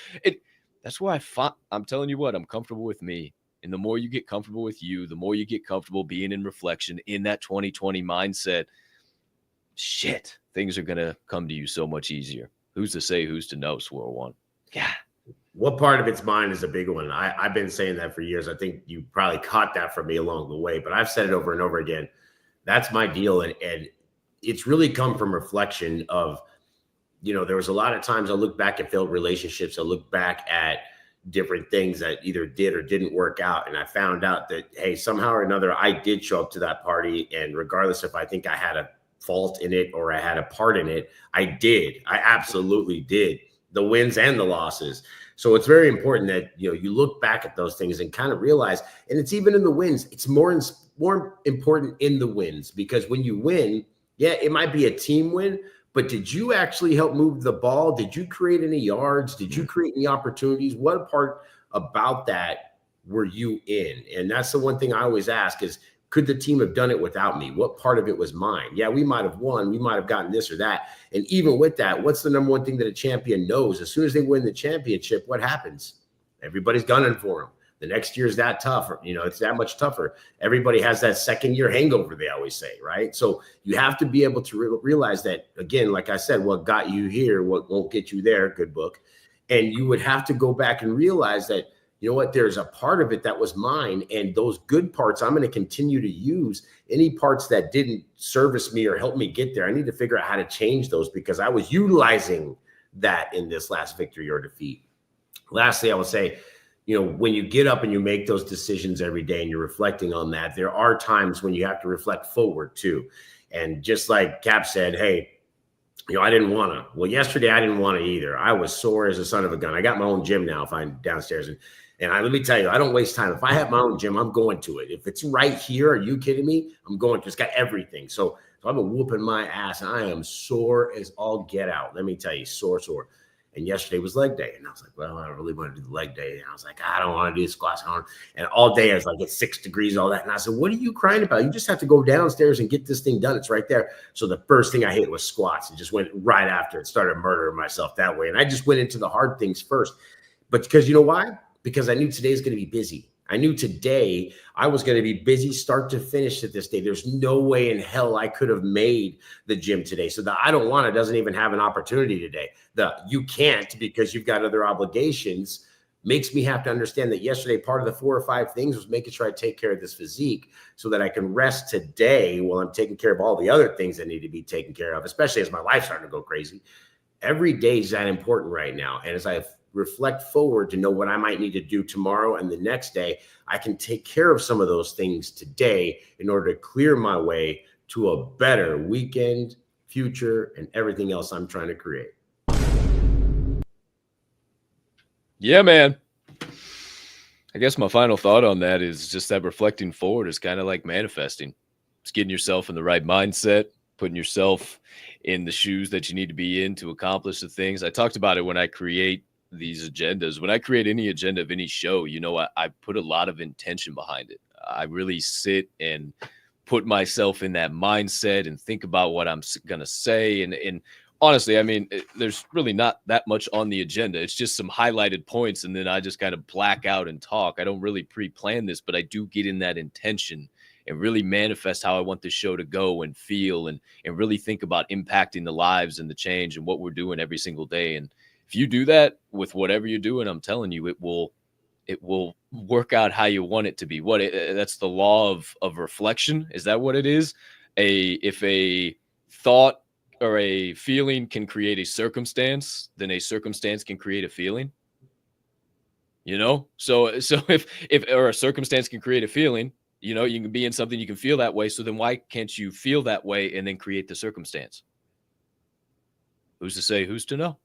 Speaker 1: That's why I'm telling you what, I'm comfortable with me. And the more you get comfortable with you, the more you get comfortable being in reflection in that 2020 mindset, shit, things are going to come to you so much easier. Who's to say, who's to know, Swirl One? Yeah.
Speaker 3: What part of it's mine is a big one. I've been saying that for years. I think you probably caught that from me along the way, but I've said it over and over again. That's my deal. And it's really come from reflection of, you know, there was a lot of times I look back at failed relationships. I look back at different things that either did or didn't work out. And I found out that, hey, somehow or another, I did show up to that party. And regardless if I think I had a fault in it or I had a part in it, I did. I absolutely did. The wins and the losses. So it's very important that, you know, you look back at those things and kind of realize, and it's even in the wins, it's more important in the wins, because when you win, yeah, it might be a team win, but did you actually help move the ball? Did you create any yards? Did you create any opportunities? What part about that were you in? And that's the one thing I always ask is, could the team have done it without me? What part of it was mine? Yeah, we might have won. We might have gotten this or that. And even with that, what's the number one thing that a champion knows? As soon as they win the championship, what happens? Everybody's gunning for them. The next year is that tougher. You know, it's that much tougher. Everybody has that second year hangover, they always say, right? So you have to be able to realize that, again, like I said, what got you here, what won't get you there, good book. And you would have to go back and realize that, you know what, there's a part of it that was mine, and those good parts I'm going to continue to use. Any parts that didn't service me or help me get there, I need to figure out how to change those, because I was utilizing that in this last victory or defeat. Lastly, I will say, you know, when you get up and you make those decisions every day and you're reflecting on that, there are times when you have to reflect forward too. And just like Capp said, hey, you know, I didn't want to. Well, yesterday I didn't want to either. I was sore as a son of a gun. I got my own gym now if I'm downstairs. And let me tell you, I don't waste time. If I have my own gym, I'm going to it. If it's right here, are you kidding me? I'm going to. It's got everything. So I've been whooping my ass, and I am sore as all get out. Let me tell you, sore. And yesterday was leg day. And I was like, well, I don't really want to do the leg day. And I was like, I don't want to do the squats. And all day I was like, it's 6 degrees, all that. And I said, what are you crying about? You just have to go downstairs and get this thing done. It's right there. So the first thing I hit was squats. And just went right after it, started murdering myself that way. And I just went into the hard things first. But because you know why? Because I knew today's going to be busy. I knew today I was going to be busy start to finish at this day. There's no way in hell I could have made the gym today. So the I don't want it doesn't even have an opportunity today. The you can't because you've got other obligations makes me have to understand that yesterday part of the 4 or 5 things was making sure I take care of this physique so that I can rest today while I'm taking care of all the other things that need to be taken care of, especially as my life's starting to go crazy. Every day is that important right now. And as I reflect forward to know what I might need to do tomorrow and the next day, I can take care of some of those things today in order to clear my way to a better weekend, future, and everything else I'm trying to create.
Speaker 1: Yeah, man. I guess my final thought on that is just that reflecting forward is kind of like manifesting. It's getting yourself in the right mindset, putting yourself in the shoes that you need to be in to accomplish the things. I talked about it when I create these agendas. When I create any agenda of any show, you know, I put a lot of intention behind it. I really sit and put myself in that mindset and think about what I'm going to say. And honestly, I mean, there's really not that much on the agenda. It's just some highlighted points. And then I just kind of black out and talk. I don't really pre-plan this, but I do get in that intention and really manifest how I want this show to go and feel and really think about impacting the lives and the change and what we're doing every single day. And if you do that with whatever you're doing, I'm telling you, it will work out how you want it to be. That's the law of reflection. Is that what it is? If a thought or a feeling can create a circumstance, then a circumstance can create a feeling. You know, so if or a circumstance can create a feeling, you know, you can be in something, you can feel that way. So then why can't you feel that way and then create the circumstance? Who's to say? Who's to know?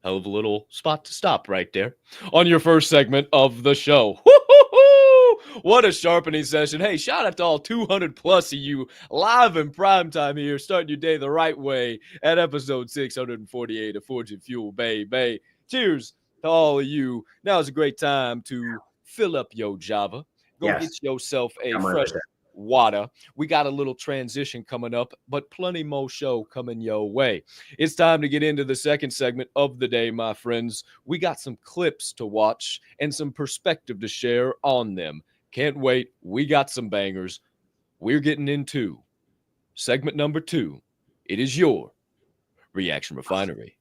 Speaker 1: Hell of a little spot to stop right there on your first segment of the show. Woo-hoo-hoo! What a sharpening session. Hey, shout out to all 200 plus of you live in prime time here, starting your day the right way at episode 648 of Forging Fuel Bay Bay. Cheers to all of you. Now is a great time to fill up your Java. Go get yourself a fresh water. We got a little transition coming up, but plenty more show coming your way. It's time to get into the second segment of the day, my friends. We got some clips to watch and some perspective to share on them. Can't wait. We got some bangers. We're getting into segment number 2. It is your Reaction Refinery.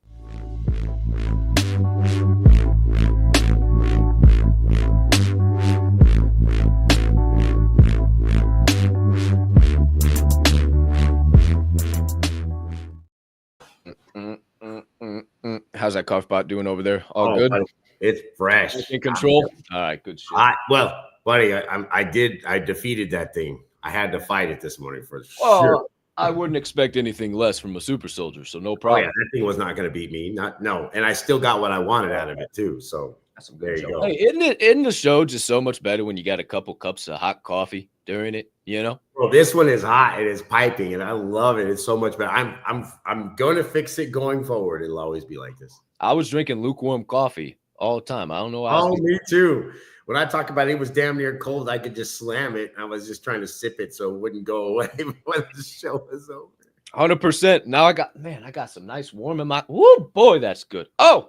Speaker 1: How's that cough bot doing over there? All good?
Speaker 3: Buddy, it's fresh.
Speaker 1: In control? All right, good shit.
Speaker 3: Well, buddy, I defeated that thing. I had to fight it this morning for
Speaker 1: sure. I wouldn't expect anything less from a super soldier, so no problem.
Speaker 3: Oh, yeah, that thing was not going to beat me. And I still got what I wanted out of it too. So there you go.
Speaker 1: Hey, isn't the show just so much better when you got a couple cups of hot coffee during it? You know.
Speaker 3: Well, this one is hot. It is piping, and I love it. It's so much better. I'm going to fix it going forward. It'll always be like this.
Speaker 1: I was drinking lukewarm coffee all the time. I don't know.
Speaker 3: Oh, me too. When I talk about it was damn near cold, I could just slam it. I was just trying to sip it so it wouldn't go away when the show was over.
Speaker 1: 100%. Now I got some nice warm in my. Woo, boy, that's good. Oh,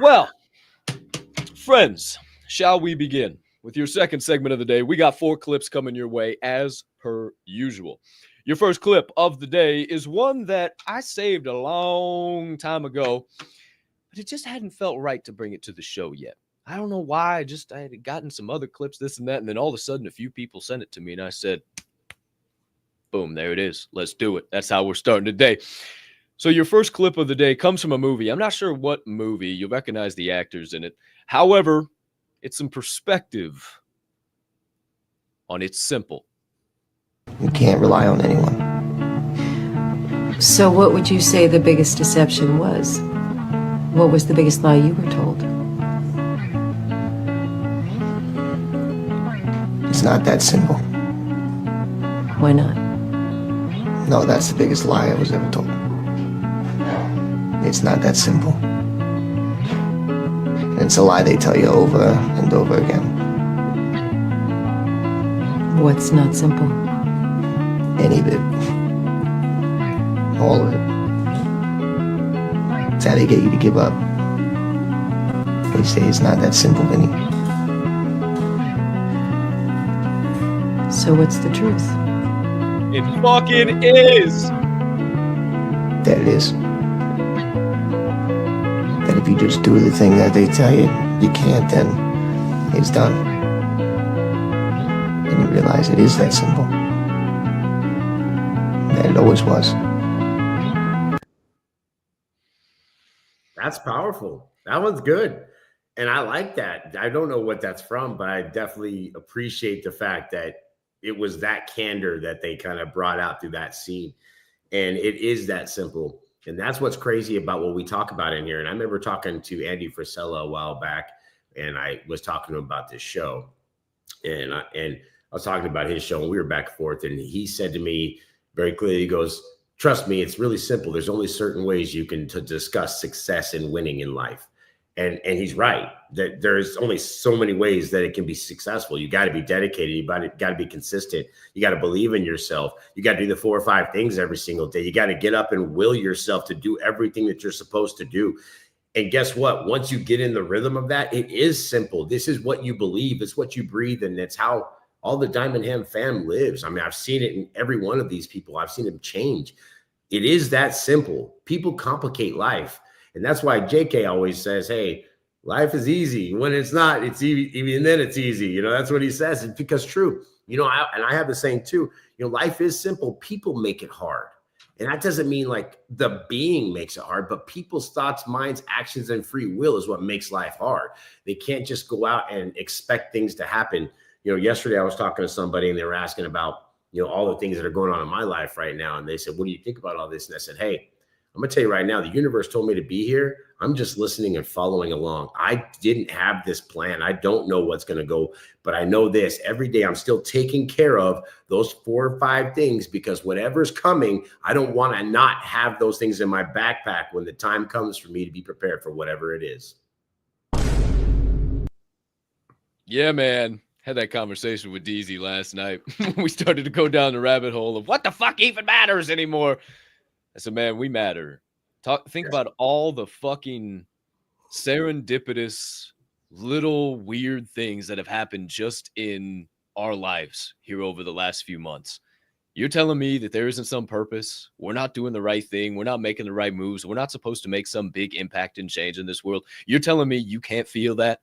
Speaker 1: well, friends, shall we begin with your second segment of the day? We got 4 clips coming your way as per usual. Your first clip of the day is one that I saved a long time ago, but it just hadn't felt right to bring it to the show yet. I don't know why. I had gotten some other clips, this and that, and then all of a sudden a few people sent it to me, and I said, boom, there it is. Let's do it. That's how we're starting today. So your first clip of the day comes from a movie. I'm not sure what movie. You'll recognize the actors in it. However, it's some perspective on It's Simple.
Speaker 7: You can't rely on anyone.
Speaker 8: So what would you say the biggest deception was? What was the biggest lie you were told?
Speaker 7: It's not that simple.
Speaker 8: Why not?
Speaker 7: No, that's the biggest lie I was ever told. It's not that simple. And it's a lie they tell you over and over again.
Speaker 8: What's not simple?
Speaker 7: Any of it. All of it. It's how they get you to give up. They say it's not that simple, Vinny.
Speaker 8: So what's the truth?
Speaker 1: It fucking is.
Speaker 7: That it is. That if you just do the thing that they tell you you can't, then it's done. And you realize it is that simple. That it always was.
Speaker 3: That's powerful. That one's good. And I like that. I don't know what that's from, but I definitely appreciate the fact that it was that candor that they kind of brought out through that scene. And it is that simple. And that's what's crazy about what we talk about in here. And I remember talking to Andy Frisella a while back, and I was talking to him about this show. And I was talking about his show, and we were back and forth. And he said to me very clearly, he goes, trust me, it's really simple. There's only certain ways you can discuss success and winning in life. And he's right, that there's only so many ways that it can be successful. You got to be dedicated. You got to be consistent. You got to believe in yourself. You got to do the 4 or 5 things every single day. You got to get up and will yourself to do everything that you're supposed to do. And guess what? Once you get in the rhythm of that, it is simple. This is what you believe. It's what you breathe. And it's how all the Diamond Ham fam lives. I mean, I've seen it in every one of these people. I've seen them change. It is that simple. People complicate life. And that's why JK always says, hey, life is easy. When it's not, it's easy. Even then it's easy. You know, that's what he says. It's because true. You know, I have the saying too, you know, life is simple. People make it hard. And that doesn't mean like the being makes it hard, but people's thoughts, minds, actions, and free will is what makes life hard. They can't just go out and expect things to happen. You know, yesterday I was talking to somebody and they were asking about, you know, all the things that are going on in my life right now. And they said, what do you think about all this? And I said, hey, I'm going to tell you right now, the universe told me to be here. I'm just listening and following along. I didn't have this plan. I don't know what's going to go, but I know this. Every day I'm still taking care of those 4 or 5 things, because whatever's coming, I don't want to not have those things in my backpack when the time comes for me to be prepared for whatever it is.
Speaker 1: Yeah, man. Had that conversation with DZ last night. We started to go down the rabbit hole of what the fuck even matters anymore. I said, man, we matter. Think about all the fucking serendipitous little weird things that have happened just in our lives here over the last few months. You're telling me that there isn't some purpose? We're not doing the right thing. We're not making the right moves. We're not supposed to make some big impact and change in this world. You're telling me you can't feel that?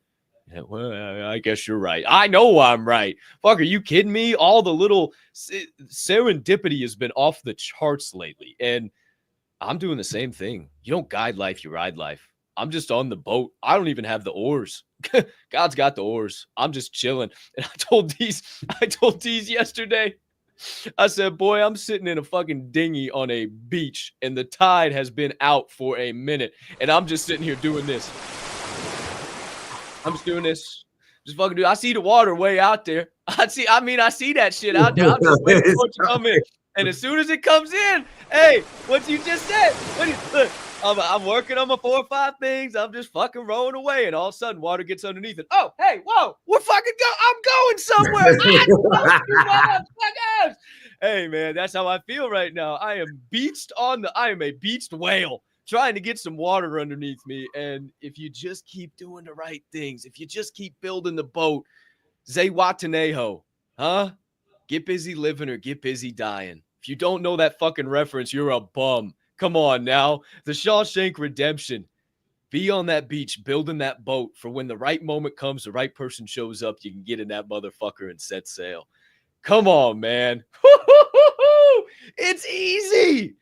Speaker 1: Yeah, well, I guess you're right. I know I'm right. Fuck, are you kidding me? All the little serendipity has been off the charts lately. And I'm doing the same thing. You don't guide life, you ride life. I'm just on the boat. I don't even have the oars. God's got the oars. I'm just chilling. And I told these yesterday, I said, boy, I'm sitting in a fucking dinghy on a beach and the tide has been out for a minute. And I'm just sitting here doing this. I'm just doing this. Just fucking do. I see the water way out there. I see that shit out there. I'm just waiting for it to come in. And as soon as it comes in, hey, what you just said, look, I'm working on my 4 or 5 things. I'm just fucking rolling away. And all of a sudden, water gets underneath it. Oh, hey, whoa, we're fucking I'm going somewhere. Hey, man, that's how I feel right now. I am a beached whale trying to get some water underneath me. And if you just keep doing the right things, if you just keep building the boat, Zewatanejo, huh? Get busy living or get busy dying. If you don't know that fucking reference, you're a bum. Come on now. The Shawshank Redemption. Be on that beach, building that boat for when the right moment comes, the right person shows up, you can get in that motherfucker and set sail. Come on, man. It's easy.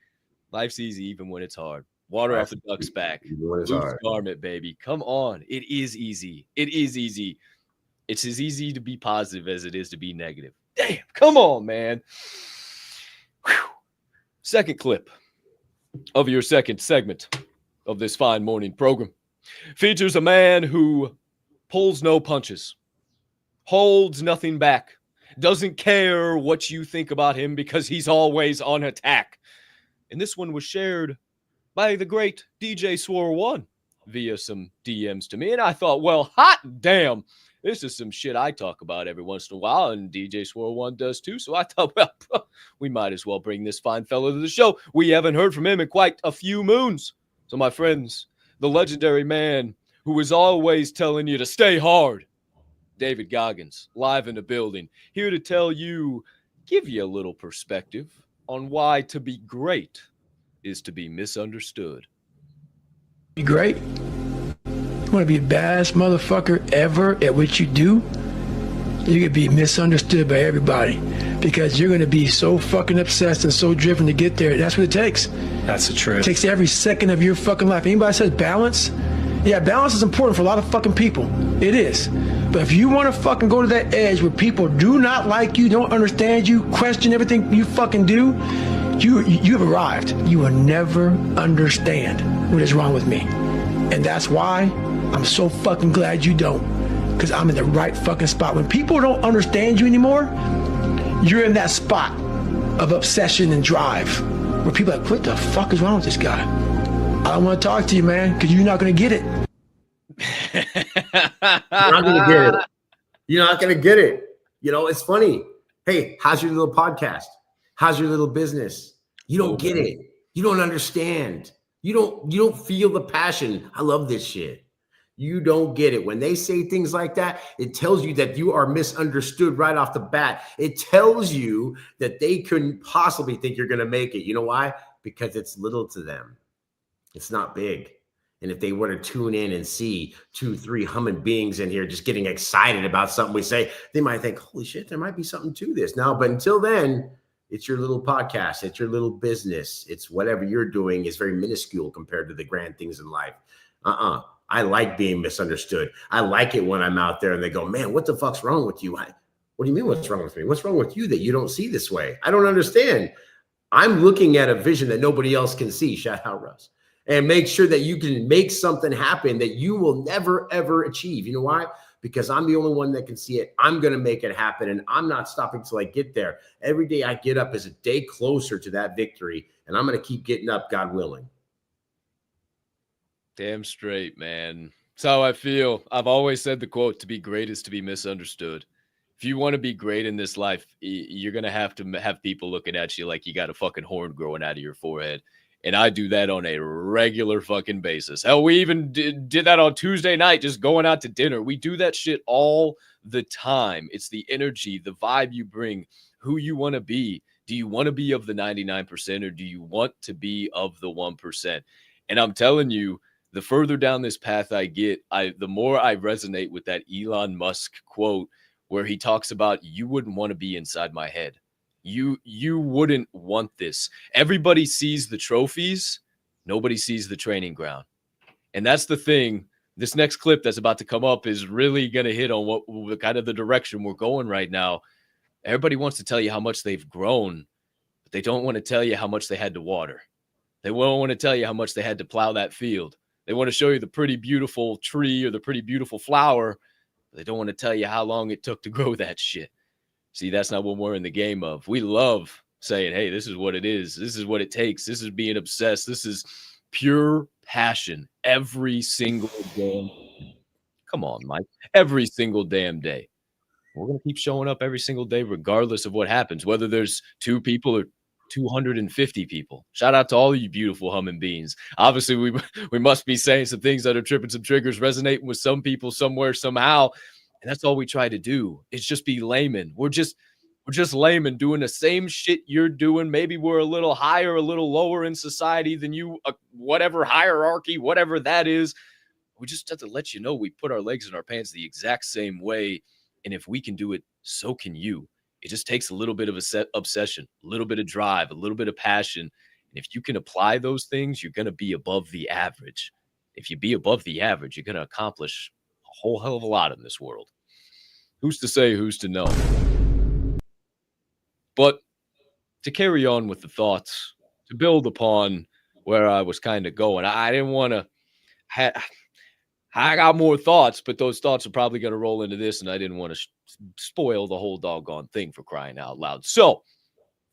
Speaker 1: Life's easy even when it's hard. Water off the duck's back. Loose garment, baby. Come on. It is easy. It is easy. It's as easy to be positive as it is to be negative. Damn, come on, man. Whew. Second clip of your second segment of this fine morning program features a man who pulls no punches, holds nothing back, doesn't care what you think about him because he's always on attack. And this one was shared by the great DJ Swirl One via some DMs to me. And I thought, well, hot damn. This is some shit I talk about every once in a while, and DJ Swirl One does too. So I thought, well, we might as well bring this fine fellow to the show. We haven't heard from him in quite a few moons. So my friends, the legendary man who is always telling you to stay hard, David Goggins, live in the building, here to tell you, give you a little perspective on why to be great is to be misunderstood.
Speaker 9: Be great. You want to be the baddest motherfucker ever at what you do, you're going to be misunderstood by everybody because you're going to be so fucking obsessed and so driven to get there. That's what it takes.
Speaker 10: That's the truth.
Speaker 9: It takes every second of your fucking life. Anybody says balance? Yeah, balance is important for a lot of fucking people. It is. But if you want to fucking go to that edge where people do not like you, don't understand you, question everything you fucking do, you have arrived. You will never understand what is wrong with me. And that's why I'm so fucking glad you don't, because I'm in the right fucking spot. When people don't understand you anymore, you're in that spot of obsession and drive where people are like, what the fuck is wrong with this guy? I don't want to talk to you, man, because you're not going to get it.
Speaker 3: You're not going to get it. You're not going to get it. You know, it's funny. Hey, how's your little podcast? How's your little business? You don't get it. You don't understand. You don't feel the passion. I love this shit. You don't get it. When they say things like that, it tells you that you are misunderstood right off the bat. It tells you that they couldn't possibly think you're going to make it. You know why? Because it's little to them. It's not big. And if they were to tune in and see 2-3 humming beings in here just getting excited about something we say, they might think, holy shit, there might be something to this. Now, but until then, it's your little podcast. It's your little business. It's whatever you're doing is very minuscule compared to the grand things in life. I like being misunderstood. I like it when I'm out there and they go, man, what the fuck's wrong with you? What do you mean what's wrong with me? What's wrong with you that you don't see this way? I don't understand. I'm looking at a vision that nobody else can see. Shout out, Russ. And make sure that you can make something happen that you will never, ever achieve. You know why? Because I'm the only one that can see it. I'm going to make it happen, and I'm not stopping till I get there. Every day I get up is a day closer to that victory, and I'm going to keep getting up, God willing.
Speaker 1: Damn straight, man. That's how I feel. I've always said the quote, to be great is to be misunderstood. If you want to be great in this life, you're going to have people looking at you like you got a fucking horn growing out of your forehead. And I do that on a regular fucking basis. Hell, we even did that on Tuesday night, just going out to dinner. We do that shit all the time. It's the energy, the vibe you bring, who you want to be. Do you want to be of the 99% or do you want to be of the 1%? And I'm telling you, the further down this path I get, the more I resonate with that Elon Musk quote where he talks about, you wouldn't want to be inside my head. You wouldn't want this. Everybody sees the trophies. Nobody sees the training ground. And that's the thing. This next clip that's about to come up is really going to hit on what kind of the direction we're going right now. Everybody wants to tell you how much they've grown, but they don't want to tell you how much they had to water. They won't want to tell you how much they had to plow that field. They want to show you the pretty beautiful tree or the pretty beautiful flower, but they don't want to tell you how long it took to grow that shit. See, that's not what we're in the game of. We love saying, hey, this is what it is. This is what it takes. This is being obsessed. This is pure passion every single day. Come on, Mike. Every single damn day. We're going to keep showing up every single day, regardless of what happens, whether there's 2 people or 250 people. Shout out to all you beautiful humming beings. Obviously, we must be saying some things that are tripping some triggers, resonating with some people somewhere, somehow. And that's all we try to do is just be laymen. We're just laymen doing the same shit you're doing. Maybe we're a little higher, a little lower in society than you, whatever hierarchy, whatever that is. We just have to let you know we put our legs in our pants the exact same way. And if we can do it, so can you. It just takes a little bit of obsession, a little bit of drive, a little bit of passion. And if you can apply those things, you're going to be above the average. If you be above the average, you're going to accomplish a whole hell of a lot in this world. Who's to say, who's to know? But to carry on with the thoughts, to build upon where I was kind of going, I didn't want to I got more thoughts, but those thoughts are probably going to roll into this, and I didn't want to spoil the whole doggone thing, for crying out loud. So,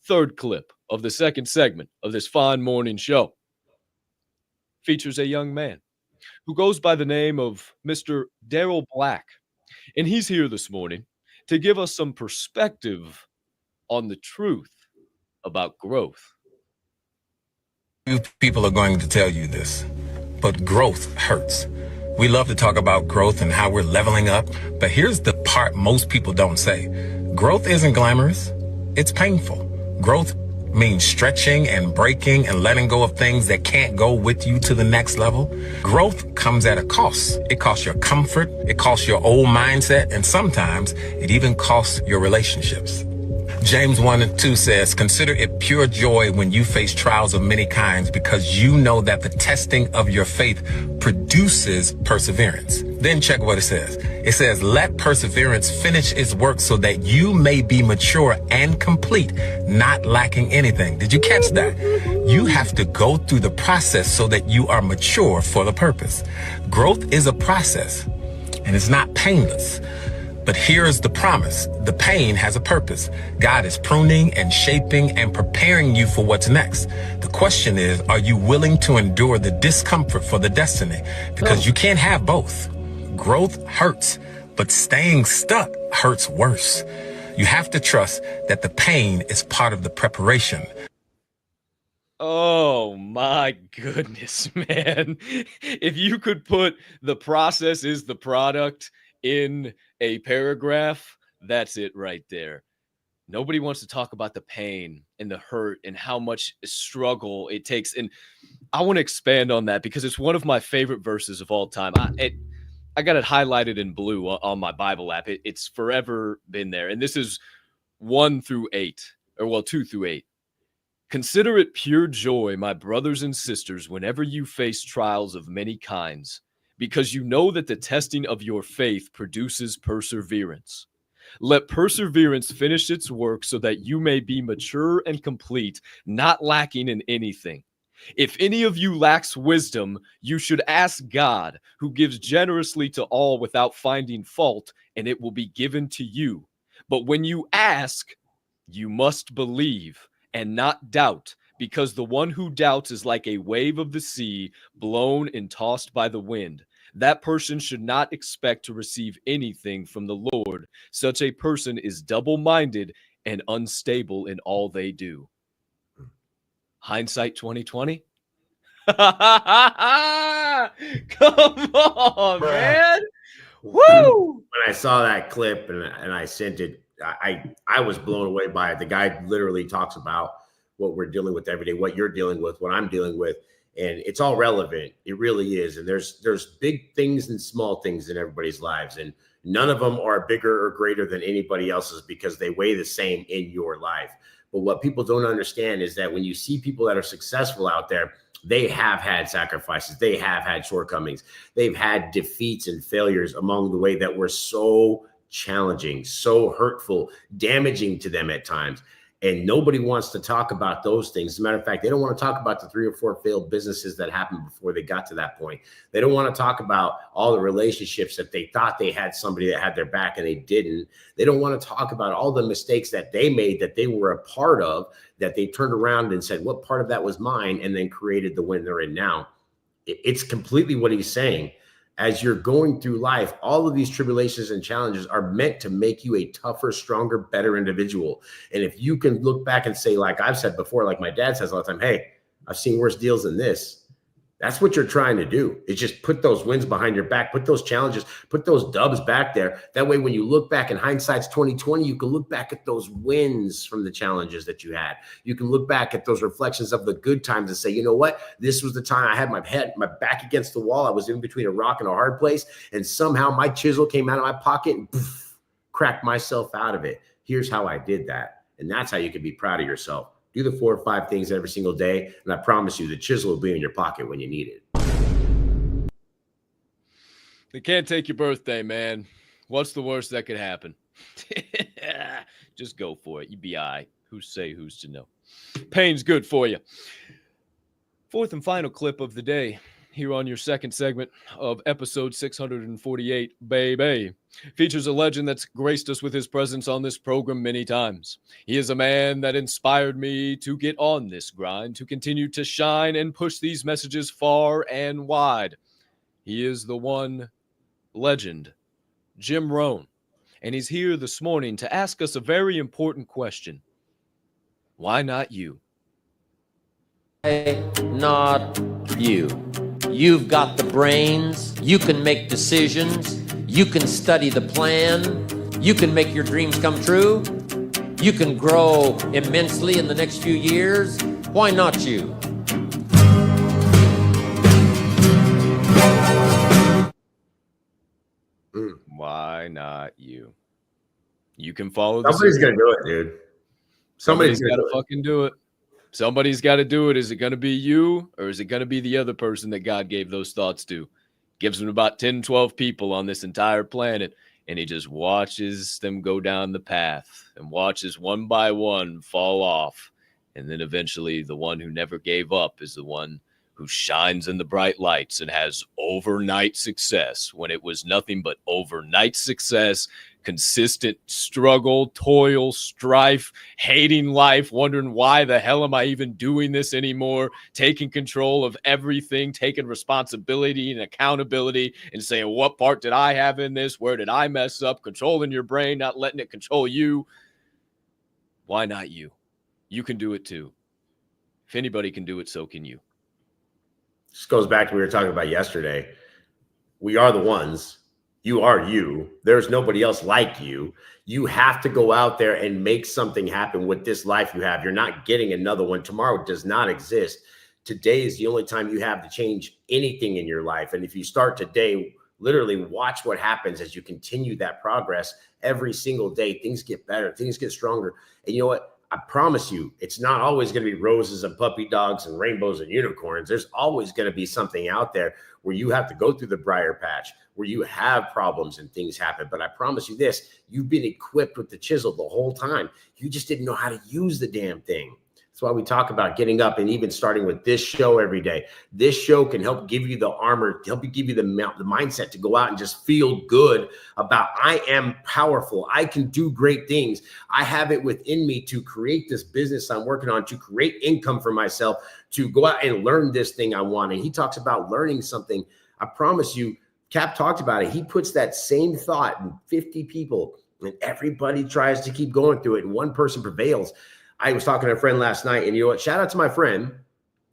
Speaker 1: third clip of the second segment of this fine morning show features a young man who goes by the name of Mr. Daryl Black, and he's here this morning to give us some perspective on the truth about growth.
Speaker 10: Few people are going to tell you this, but growth hurts. We love to talk about growth and how we're leveling up, but here's the part most people don't say. Growth isn't glamorous. It's painful. Growth means stretching and breaking and letting go of things that can't go with you to the next level. Growth comes at a cost. It costs your comfort, it costs your old mindset, and sometimes it even costs your relationships. James 1:2 says, consider it pure joy when you face trials of many kinds, because you know that the testing of your faith produces perseverance. Then check what it says. It says, let perseverance finish its work so that you may be mature and complete, not lacking anything. Did you catch that? You have to go through the process so that you are mature for the purpose. Growth is a process, and it's not painless. But here's the promise. The pain has a purpose. God is pruning and shaping and preparing you for what's next. The question is, are you willing to endure the discomfort for the destiny? Because you can't have both. Growth hurts, but staying stuck hurts worse. You have to trust that the pain is part of the preparation.
Speaker 1: Oh my goodness, man. If you could put the process is the product in a paragraph, that's it right there. Nobody wants to talk about the pain and the hurt and how much struggle it takes. And I want to expand on that because it's one of my favorite verses of all time. I got it highlighted in blue on my Bible app. It's forever been there. And this is 2 through 8. Consider it pure joy, my brothers and sisters, whenever you face trials of many kinds, because you know that the testing of your faith produces perseverance. Let perseverance finish its work so that you may be mature and complete, not lacking in anything. If any of you lacks wisdom, you should ask God, who gives generously to all without finding fault, and it will be given to you. But when you ask, you must believe and not doubt, because the one who doubts is like a wave of the sea, blown and tossed by the wind. That person should not expect to receive anything from the Lord. Such a person is double-minded and unstable in all they do. Hindsight 2020. Come on, man. Woo!
Speaker 3: When I saw that clip and I sent it, I was blown away by it. The guy literally talks about what we're dealing with every day, what you're dealing with, what I'm dealing with, and it's all relevant. It really is. And there's big things and small things in everybody's lives, and none of them are bigger or greater than anybody else's because they weigh the same in your life. But what people don't understand is that when you see people that are successful out there, they have had sacrifices. They have had shortcomings. They've had defeats and failures along the way that were so challenging, so hurtful, damaging to them at times. And nobody wants to talk about those things. As a matter of fact, they don't want to talk about the 3 or 4 failed businesses that happened before they got to that point. They don't want to talk about all the relationships that they thought they had somebody that had their back and they didn't. They don't want to talk about all the mistakes that they made, that they were a part of, that they turned around and said, what part of that was mine? And then created the win they're in now. It's completely what he's saying. As you're going through life, all of these tribulations and challenges are meant to make you a tougher, stronger, better individual. And if you can look back and say, like I've said before, like my dad says all the time, hey, I've seen worse deals than this. That's what you're trying to do. It's just put those wins behind your back, put those challenges, put those dubs back there. That way, when you look back in hindsight's 2020, you can look back at those wins from the challenges that you had. You can look back at those reflections of the good times and say, you know what? This was the time I had my back against the wall. I was in between a rock and a hard place. And somehow my chisel came out of my pocket and poof, cracked myself out of it. Here's how I did that. And that's how you can be proud of yourself. Do the 4 or 5 things every single day, and I promise you the chisel will be in your pocket when you need it.
Speaker 1: They can't take your birthday, man. What's the worst that could happen? Just go for it. You be all right. Who's to know? Pain's good for you. 4th and final clip of the day here on your second segment of episode 648, baby, features a legend that's graced us with his presence on this program many times. He is a man that inspired me to get on this grind, to continue to shine and push these messages far and wide. He is the one legend, Jim Rohn, and he's here this morning to ask us a very important question. Why not you?
Speaker 11: Why not you? You've got the brains, you can make decisions, you can study the plan, you can make your dreams come true, you can grow immensely in the next few years. Why not you?
Speaker 1: Why not you? You can follow.
Speaker 3: Somebody's gonna do it, dude. Somebody's
Speaker 1: got to fucking do it. Somebody's got to do it. Is it going to be you, or is it going to be the other person that God gave those thoughts to? Gives him about 10, 12 people on this entire planet, and he just watches them go down the path and watches one by one fall off. And then eventually the one who never gave up is the one who shines in the bright lights and has overnight success when it was nothing but overnight success, consistent struggle, toil, strife, hating life, wondering why the hell am I even doing this anymore, taking control of everything, taking responsibility and accountability and saying, what part did I have in this? Where did I mess up? Controlling your brain, not letting it control you. Why not you? You can do it too. If anybody can do it, so can you.
Speaker 3: This goes back to what we were talking about yesterday. We are the ones. You are you. There's nobody else like you. You have to go out there and make something happen with this life you have. You're not getting another one. Tomorrow does not exist. Today is the only time you have to change anything in your life. And if you start today, literally watch what happens as you continue that progress every single day. Things get better. Things get stronger. And you know what? I promise you, it's not always going to be roses and puppy dogs and rainbows and unicorns. There's always going to be something out there where you have to go through the briar patch, where you have problems and things happen. But I promise you this, you've been equipped with the chisel the whole time. You just didn't know how to use the damn thing. That's why we talk about getting up and even starting with this show every day. This show can help give you the armor, help you give you the mindset to go out and just feel good about, I am powerful. I can do great things. I have it within me to create this business I'm working on, to create income for myself, to go out and learn this thing I want. And he talks about learning something. I promise you, Capp talked about it. He puts that same thought in 50 people and everybody tries to keep going through it and one person prevails. I was talking to a friend last night, and you know what? Shout out to my friend,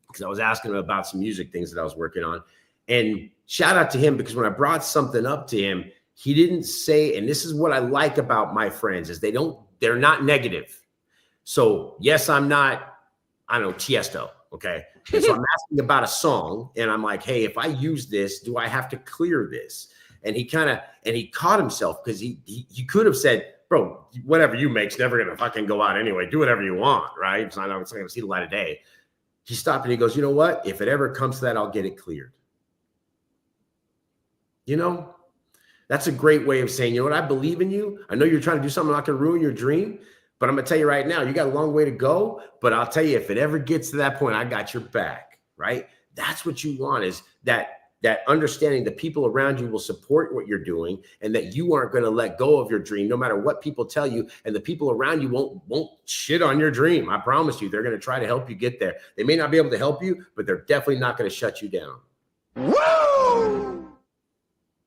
Speaker 3: because I was asking him about some music things that I was working on. And shout out to him, because when I brought something up to him, he didn't say, and this is what I like about my friends, is they're not negative. So yes, I'm not, I don't know, Tiesto, okay? And so I'm asking about a song, and I'm like, hey, if I use this, do I have to clear this? And he caught himself, because he could have said, bro, whatever you make's never going to fucking go out anyway. Do whatever you want, right? It's not going to see the light of day. He stopped and he goes, you know what? If it ever comes to that, I'll get it cleared. You know, that's a great way of saying, you know what? I believe in you. I know you're trying to do something. I'm not going to ruin your dream, but I'm going to tell you right now, you got a long way to go. But I'll tell you, if it ever gets to that point, I got your back, right? That's what you want, is that understanding the people around you will support what you're doing, and that you aren't going to let go of your dream no matter what people tell you, and the people around you won't shit on your dream. I promise you, they're going to try to help you get there. They may not be able to help you, but they're definitely not going to shut you down.
Speaker 1: Woo!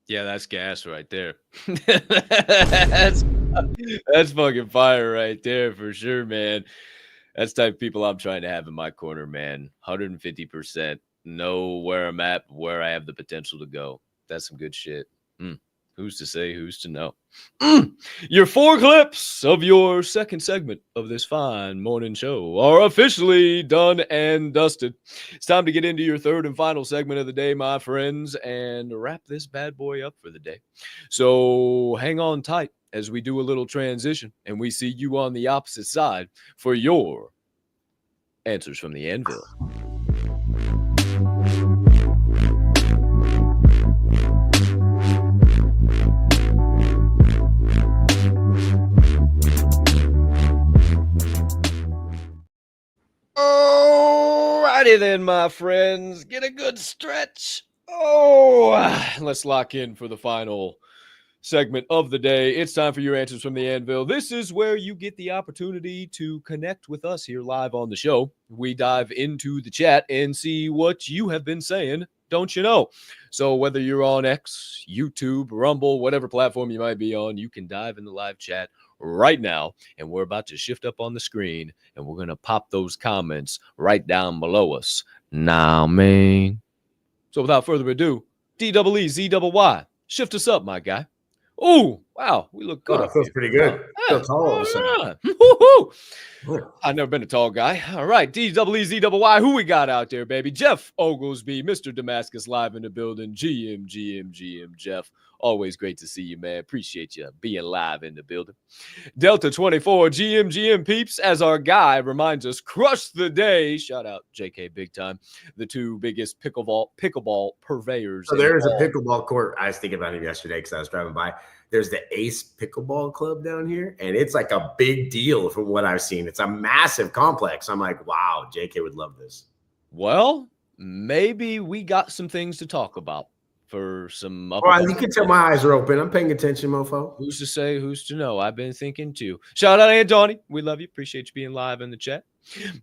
Speaker 1: Yeah, that's gas right there. that's fucking fire right there for sure, man. That's the type of people I'm trying to have in my corner, man. 150%. Know where I'm at, where I have the potential to go. That's some good shit. Who's to say, who's to know? Your 4 clips of your second segment of this fine morning show are officially done and dusted. It's time to get into your third and final segment of the day, my friends, and wrap this bad boy up for the day. So hang on tight as we do a little transition, and we see you on the opposite side for your answers from the Anvil. Alrighty then, my friends. Get a good stretch. Let's lock in for the final segment of the day. It's time for your answers from the Anvil. This is where you get the opportunity to connect with us here live on the show. We dive into the chat and see what you have been saying, don't you know? So whether you're on X, YouTube, Rumble, whatever platform you might be on, you can dive in the live chat right now, and we're about to shift up on the screen, and we're going to pop those comments right down below us. Nah, man. So without further ado, DEEZYY, shift us up, my guy. Oh, wow, we look good.
Speaker 3: Oh, it feels pretty good. Feels tall all of a sudden.
Speaker 1: I've never been a tall guy. All right, DEEZYY, who we got out there, baby? Jeff Oglesby, Mr. Damascus, live in the building. GM, Jeff. Always great to see you, man. Appreciate you being live in the building. Delta 24, GM peeps, as our guy reminds us, crush the day. Shout out JK big time. The 2 biggest pickleball purveyors.
Speaker 3: So there's a pickleball court. I was thinking about it yesterday because I was driving by. There's the Ace Pickleball Club down here, and it's like a big deal from what I've seen. It's a massive complex. I'm like, wow, JK would love this.
Speaker 1: Well, maybe we got some things to talk about for some.
Speaker 3: Well, you can tell my eyes are open. I'm paying attention, mofo.
Speaker 1: Who's to say, who's to know? I've been thinking too. Shout out Aunt Donnie. We love you. Appreciate you being live in the chat.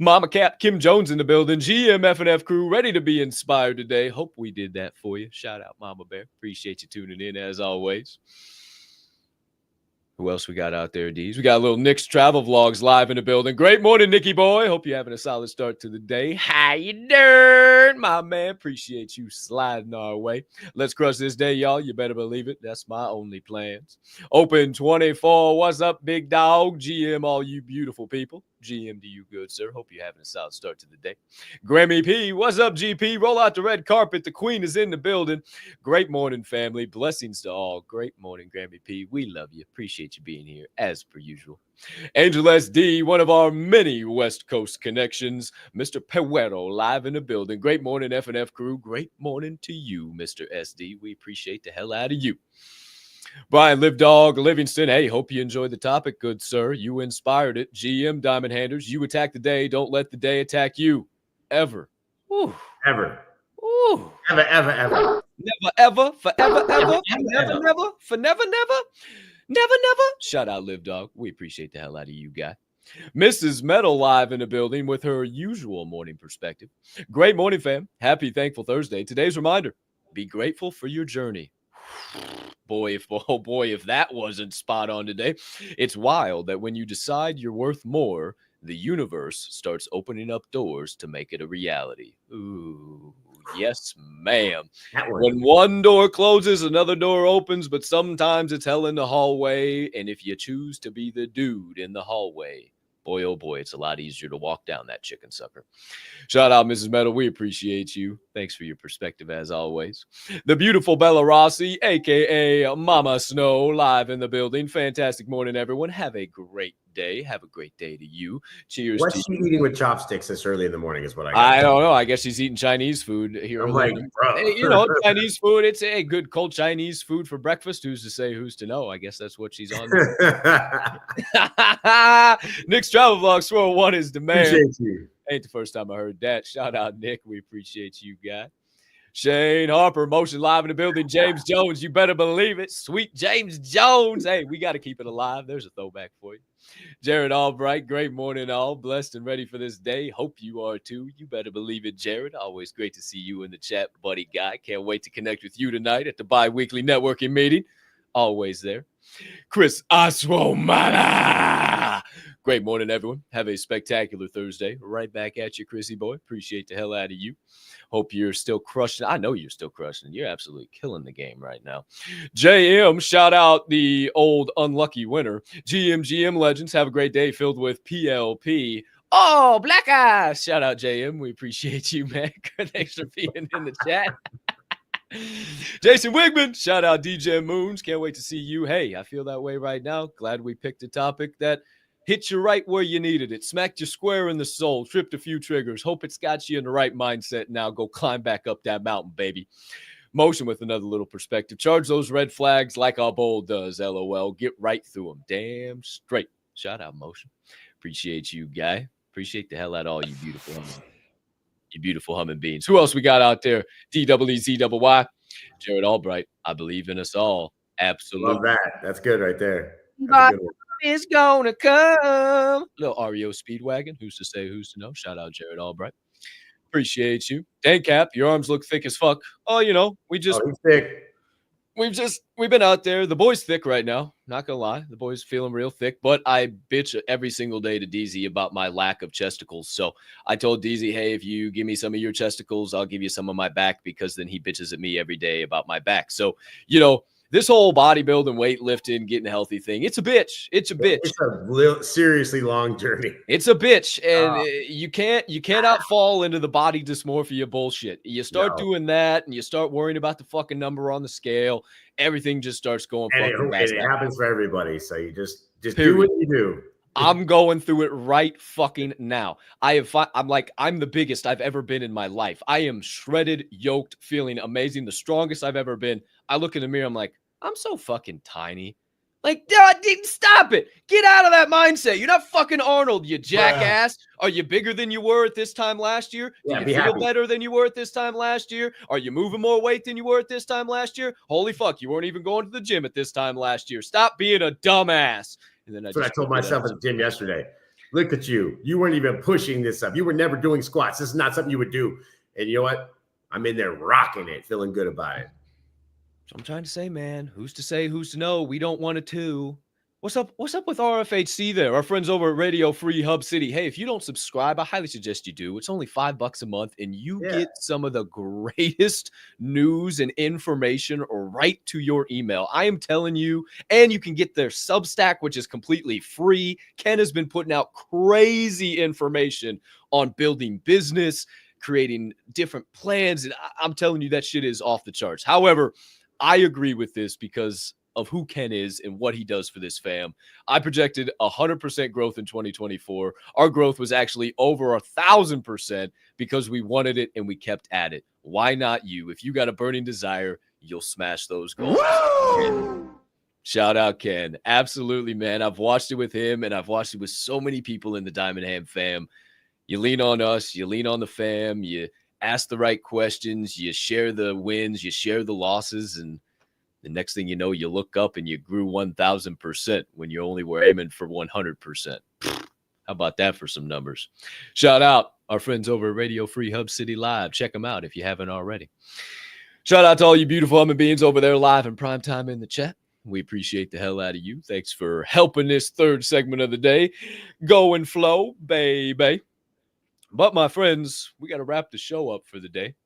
Speaker 1: Mama Capp, Kim Jones in the building. GM FNF crew ready to be inspired today. Hope we did that for you. Shout out Mama Bear. Appreciate you tuning in as always. Who else we got out there, Deez? We got a little Nick's Travel Vlogs live in the building. Great morning, Nicky boy. Hope you're having a solid start to the day. How you doing, my man? Appreciate you sliding our way. Let's crush this day, y'all. You better believe it. That's my only plans. Open 24. What's up, big dog? GM, all you beautiful people. GM to you, good sir. Hope you're having a solid start to the day. Grammy P, what's up, GP? Roll out the red carpet. The queen is in the building. Great morning, family. Blessings to all. Great morning, Grammy P. We love you. Appreciate you being here, as per usual. Angel SD, one of our many West Coast connections. Mr. Peruero, live in the building. Great morning, FNF crew. Great morning to you, Mr. SD. We appreciate the hell out of you. Brian Live Dog Livingston, hey, hope you enjoyed the topic, good sir. You inspired it. GM Diamond Handers, you attack the day. Don't let the day attack you. Ever. Woo.
Speaker 3: Ever.
Speaker 1: Woo.
Speaker 3: Ever, ever, ever.
Speaker 1: Never, ever, forever, ever, never, never, for never, never, never, never. Shout out Live Dog. We appreciate the hell out of you, guy. Mrs. Metal live in the building with her usual morning perspective. Great morning, fam. Happy Thankful Thursday. Today's reminder, be grateful for your journey. Boy, if that wasn't spot on today. It's wild that when you decide you're worth more, the universe starts opening up doors to make it a reality. Ooh, yes, ma'am. When one door closes, another door opens, but sometimes it's hell in the hallway. And if you choose to be the dude in the hallway, boy, oh boy, it's a lot easier to walk down that chicken sucker. Shout out, Mrs. Metal. We appreciate you. Thanks for your perspective, as always. The beautiful Bella Rossi, a.k.a. Mama Snow, live in the building. Fantastic morning, everyone. Have a great day. Have a great day to you. Cheers.
Speaker 3: What's she eating with chopsticks this early in the morning is what
Speaker 1: I don't know. I guess she's eating Chinese food here.
Speaker 3: I'm like, bro.
Speaker 1: Hey, Chinese food. It's a good cold Chinese food for breakfast. Who's to say, who's to know? I guess that's what she's on. Nick's travel vlog, Swirl One is the man.
Speaker 3: Appreciate you.
Speaker 1: Ain't the first time I heard that. Shout out, Nick. We appreciate you, guy. Shane Harper, Motion live in the building. James Jones, you better believe it. Sweet James Jones. Hey, we got to keep it alive. There's a throwback for you. Jared Albright, great morning, all. Blessed and ready for this day. Hope you are too. You better believe it, Jared. Always great to see you in the chat, buddy guy. Can't wait to connect with you tonight at the bi-weekly networking meeting. Always there. Chris Aswomana. Great morning, everyone. Have a spectacular Thursday. Right back at you, Chrissy boy. Appreciate the hell out of you. Hope you're still crushing. I know you're still crushing. You're absolutely killing the game right now. JM, shout out the old unlucky winner. GM Legends, have a great day filled with PLP. Oh, Black Eyes. Shout out, JM. We appreciate you, man. Thanks for being in the chat. Jason Wigman, shout out DJ Moons. Can't wait to see you. Hey, I feel that way right now. Glad we picked a topic that hit you right where you needed it. Smacked you square in the soul. Tripped a few triggers. Hope it's got you in the right mindset. Now go climb back up that mountain, baby. Motion with another little perspective. Charge those red flags like our bowl does, LOL. Get right through them. Damn straight. Shout out, Motion. Appreciate you, guy. Appreciate the hell out of all you beautiful humming beings. Who else we got out there? DWEZYY. Jared Albright. I believe in us all. Absolutely.
Speaker 3: Love that. That's good right there. That's a good one.
Speaker 1: It's gonna come. Little REO Speedwagon. Who's to say, who's to know? Shout out Jared Albright. Appreciate you. Dang Cap, your arms look thick as fuck. Oh, he's thick. We've been out there. The boy's thick right now. Not gonna lie. The boy's feeling real thick, but I bitch every single day to DZ about my lack of chesticles. So I told DZ, hey, if you give me some of your chesticles, I'll give you some of my back, because then he bitches at me every day about my back. So, this whole bodybuilding, weightlifting, getting healthy thing, it's a bitch. It's a bitch.
Speaker 3: It's a seriously long journey.
Speaker 1: It's a bitch. And you cannot fall into the body dysmorphia bullshit. You start doing that and you start worrying about the fucking number on the scale. Everything just starts going fucking fast.
Speaker 3: It happens for everybody. So you just do what you do.
Speaker 1: I'm going through it right fucking now. I'm the biggest I've ever been in my life. I am shredded, yoked, feeling amazing, the strongest I've ever been. I look in the mirror, I'm like, I'm so fucking tiny. Like, stop it. Get out of that mindset. You're not fucking Arnold, you jackass. Are you bigger than you were at this time last year? Do you feel better than you were at this time last year? Are you moving more weight than you were at this time last year? Holy fuck, you weren't even going to the gym at this time last year. Stop being a dumbass. And then
Speaker 3: that's what I told myself at the gym yesterday. Look at you. You weren't even pushing this up. You were never doing squats. This is not something you would do. And you know what? I'm in there rocking it, feeling good about it.
Speaker 1: So I'm trying to say, man, who's to say, who's to know? We don't want to two. What's up? What's up with RFHC there? Our friends over at Radio Free Hub City. Hey, if you don't subscribe, I highly suggest you do. It's only $5 a month, and you get some of the greatest news and information right to your email. I am telling you, and you can get their Substack, which is completely free. Ken has been putting out crazy information on building business, creating different plans, and I'm telling you, that shit is off the charts. However, I agree with this because of who Ken is and what he does for this fam. I projected 100% growth in 2024. Our growth was actually over 1,000% because we wanted it and we kept at it. Why not you? If you got a burning desire, you'll smash those goals. Shout out Ken. Absolutely, man. I've watched it with him and I've watched it with so many people in the Diamond Ham fam. You lean on us, you lean on the fam, you ask the right questions, you share the wins, you share the losses, and the next thing you know, you look up and you grew 1,000% when you only were aiming for 100%. How about that for some numbers? Shout out our friends over at Radio Free Hub City Live. Check them out if you haven't already. Shout out to all you beautiful human beings over there live in prime time in the chat. We appreciate the hell out of you. Thanks for helping this third segment of the day go and flow, baby. But my friends, we got to wrap the show up for the day.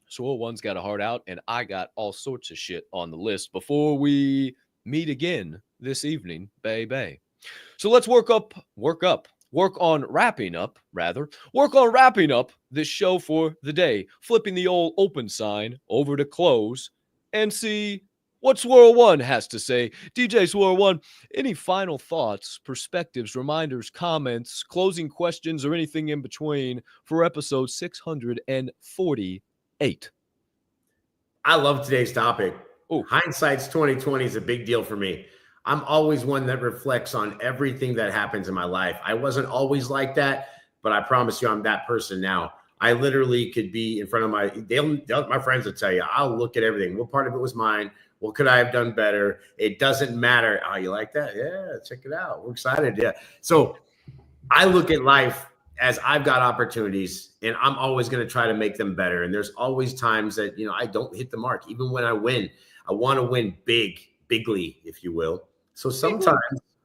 Speaker 1: Swirl One's got a heart out, and I got all sorts of shit on the list before we meet again this evening, baby. So let's work on wrapping up this show for the day, flipping the old open sign over to close and see what Swirl One has to say. DJ Swirl One, any final thoughts, perspectives, reminders, comments, closing questions, or anything in between for episode 648?
Speaker 3: I love today's topic. Hindsight's 2020 is a big deal for me. I'm always one that reflects on everything that happens in my life. I wasn't always like that, but I promise you I'm that person now. I literally could be in front of my friends will tell you, I'll look at everything. What part of it was mine? What could I have done better? It doesn't matter. Oh, you like that? Yeah, check it out. We're excited. Yeah. So I look at life as I've got opportunities and I'm always going to try to make them better. And there's always times that, I don't hit the mark. Even when I win, I want to win bigly, if you will. So sometimes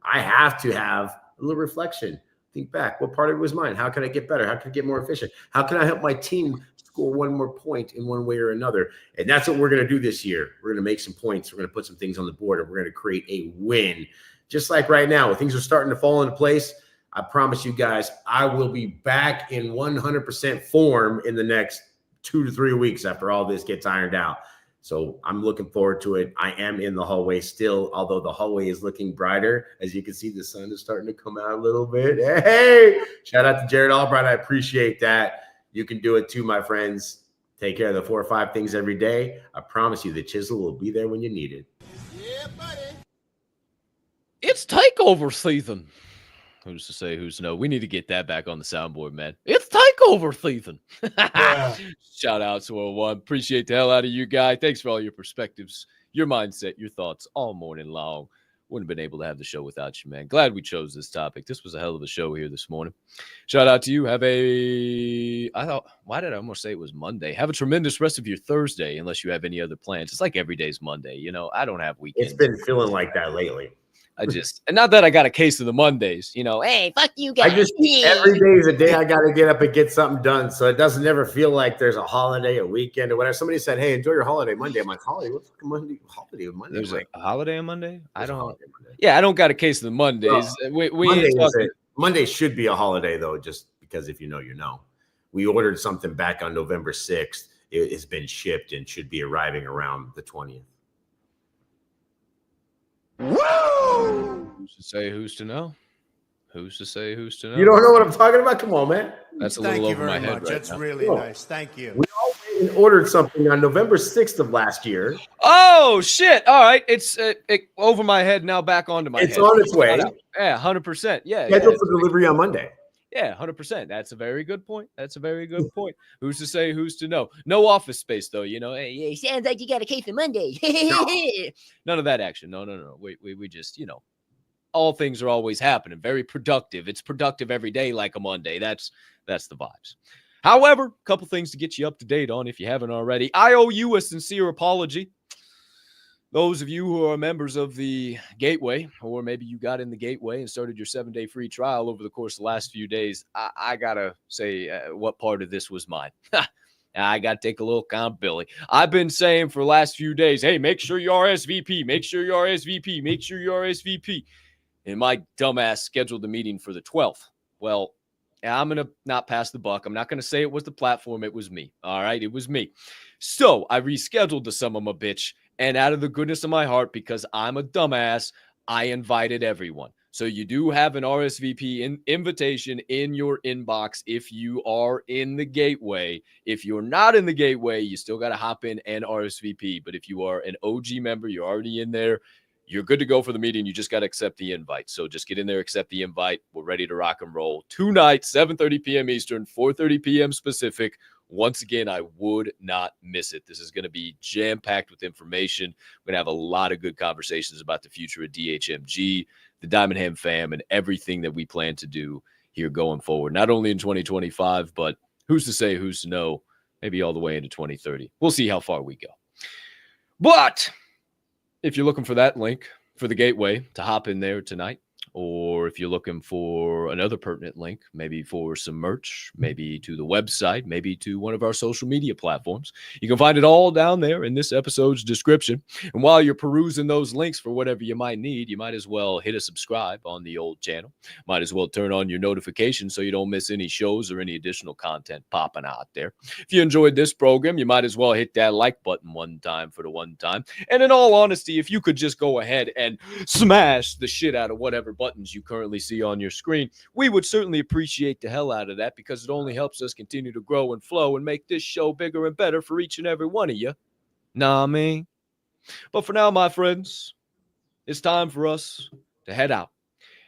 Speaker 3: I have to have a little reflection. Think back. What part of it was mine? How can I get better? How can I get more efficient? How can I help my team score one more point in one way or another? And that's what we're going to do this year. We're going to make some points. We're going to put some things on the board, and we're going to create a win. Just like right now, things are starting to fall into place. I promise you guys, I will be back in 100% form in the next 2 to 3 weeks after all this gets ironed out. So I'm looking forward to it. I am in the hallway still, although the hallway is looking brighter. As you can see, the sun is starting to come out a little bit. Hey, shout out to Jared Albright. I appreciate that. You can do it too, my friends. Take care of the 4 or 5 things every day. I promise you the chisel will be there when you need it.
Speaker 2: Yeah, buddy.
Speaker 1: It's takeover season. Who's to say, who's to know? We need to get that back on the soundboard, man. It's takeover season. Yeah. Shout out to Swirl One. Appreciate the hell out of you, guy. Thanks for all your perspectives, your mindset, your thoughts all morning long. Wouldn't have been able to have the show without you, man. Glad we chose this topic. This was a hell of a show here this morning. Shout out to you. Why did I almost say it was Monday? Have a tremendous rest of your Thursday, unless you have any other plans. It's like every day's Monday. I don't have weekends.
Speaker 3: It's been feeling like that lately.
Speaker 1: And not that I got a case of the Mondays,
Speaker 4: Hey, fuck you guys.
Speaker 3: Every day is a day I got to get up and get something done. So it doesn't ever feel like there's a holiday, a weekend, or whatever. Somebody said, hey, enjoy your holiday Monday. I'm like, holiday? What's Monday? Holiday of Monday?
Speaker 1: There's a holiday on Monday? I don't. Yeah, I don't got a case of the Mondays.
Speaker 3: Monday should be a holiday, though, just because if you know, you know. We ordered something back on November 6th. It has been shipped and should be arriving around the 20th.
Speaker 1: Woo! Who's to say, who's to know? Who's to say, who's to know?
Speaker 3: You don't know what I'm talking about? Come on, man.
Speaker 1: That's a little over my head
Speaker 2: right That's
Speaker 1: now.
Speaker 2: really nice. Thank you.
Speaker 3: We all went and ordered something on November 6th of last year.
Speaker 1: Oh, shit. All right. It's over my head now, back onto my head.
Speaker 3: It's on its way.
Speaker 1: Yeah, 100%. Yeah.
Speaker 3: Scheduled for delivery on Monday.
Speaker 1: Yeah, 100%. That's a very good point. Who's to say, who's to know? No office space, though.
Speaker 4: Hey, sounds like you got a case of Monday.
Speaker 1: None of that action. No. We just, all things are always happening. Very productive. It's productive every day like a Monday. That's the vibes. However, a couple things to get you up to date on if you haven't already. I owe you a sincere apology. those of you who are members of the Gateway, or maybe you got in the Gateway and started your 7-day free trial over the course of the last few days, I got to say what part of this was mine. I got to take a little accountability. I've been saying for the last few days, hey, make sure you RSVP, make sure you RSVP, make sure you RSVP. And my dumbass scheduled the meeting for the 12th. Well, I'm going to not pass the buck. I'm not going to say it was the platform. It was me. All right. It was me. So I rescheduled the son of a bitch. And out of the goodness of my heart, because I'm a dumbass, I invited everyone. So you do have an RSVP invitation in your inbox if you are in the Gateway. If you're not in the Gateway, you still got to hop in and RSVP. But if you are an OG member, you're already in there, you're good to go for the meeting. You just got to accept the invite. So just get in there, accept the invite. We're ready to rock and roll. Tonight, 7:30 p.m. Eastern, 4:30 p.m. Pacific. Once again, I would not miss it. This is going to be jam-packed with information. We're going to have a lot of good conversations about the future of DHMG, the Diamond Ham fam, and everything that we plan to do here going forward. Not only in 2025, but who's to say, who's to know, maybe all the way into 2030. We'll see how far we go. But if you're looking for that link for the Gateway to hop in there tonight, or if you're looking for another pertinent link, maybe for some merch, maybe to the website, maybe to one of our social media platforms, you can find it all down there in this episode's description. And while you're perusing those links for whatever you might need, you might as well hit a subscribe on the old channel. Might as well turn on your notifications so you don't miss any shows or any additional content popping out there. If you enjoyed this program, you might as well hit that like button one time for the one time. And in all honesty, if you could just go ahead and smash the shit out of whatever buttons you currently see on your screen, we would certainly appreciate the hell out of that, because it only helps us continue to grow and flow and make this show bigger and better for each and every one of you. Nah, me. But for now, my friends, it's time for us to head out.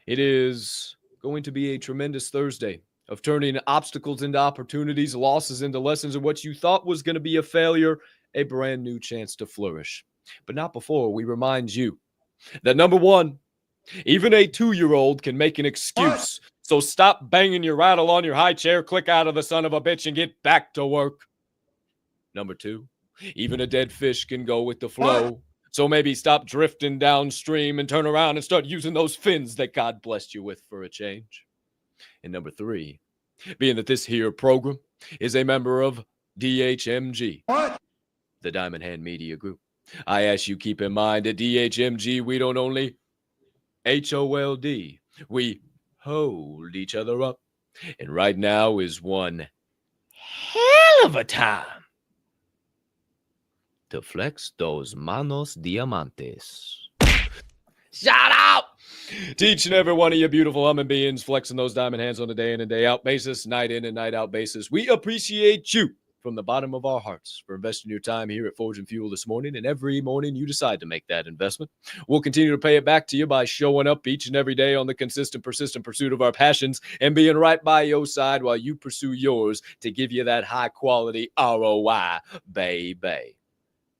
Speaker 1: It is going to be a tremendous Thursday of turning obstacles into opportunities, losses into lessons, and what you thought was going to be a failure, a brand new chance to flourish. But not before we remind you that, number one, even a 2-year-old can make an excuse. So stop banging your rattle on your high chair, click out of the son of a bitch, and get back to work. Number two, even a dead fish can go with the flow. So maybe stop drifting downstream and turn around and start using those fins that God blessed you with for a change. And number three, being that this here program is a member of DHMG, the Diamond Hand Media Group, I ask you keep in mind at DHMG, we don't only HOLD, we hold each other up. And right now is one hell of a time to flex those manos diamantes. Shout out to each and every one of you beautiful human beings flexing those diamond hands on a day in and day out basis, night in and night out basis. We appreciate you from the bottom of our hearts for investing your time here at Forge and Fuel this morning, and every morning you decide to make that investment. We'll continue to pay it back to you by showing up each and every day on the consistent, persistent pursuit of our passions and being right by your side while you pursue yours to give you that high-quality ROI, baby.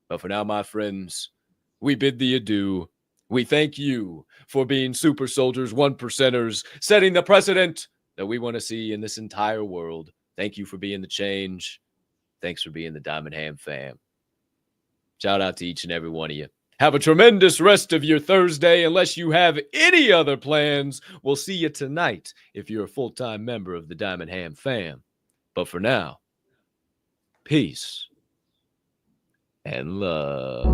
Speaker 1: But for now, my friends, we bid thee adieu. We thank you for being super soldiers, 1%ers, setting the precedent that we want to see in this entire world. Thank you for being the change. Thanks for being the Diamond Ham fam. Shout out to each and every one of you. Have a tremendous rest of your Thursday. Unless you have any other plans, we'll see you tonight if you're a full-time member of the Diamond Ham fam. But for now, peace and love.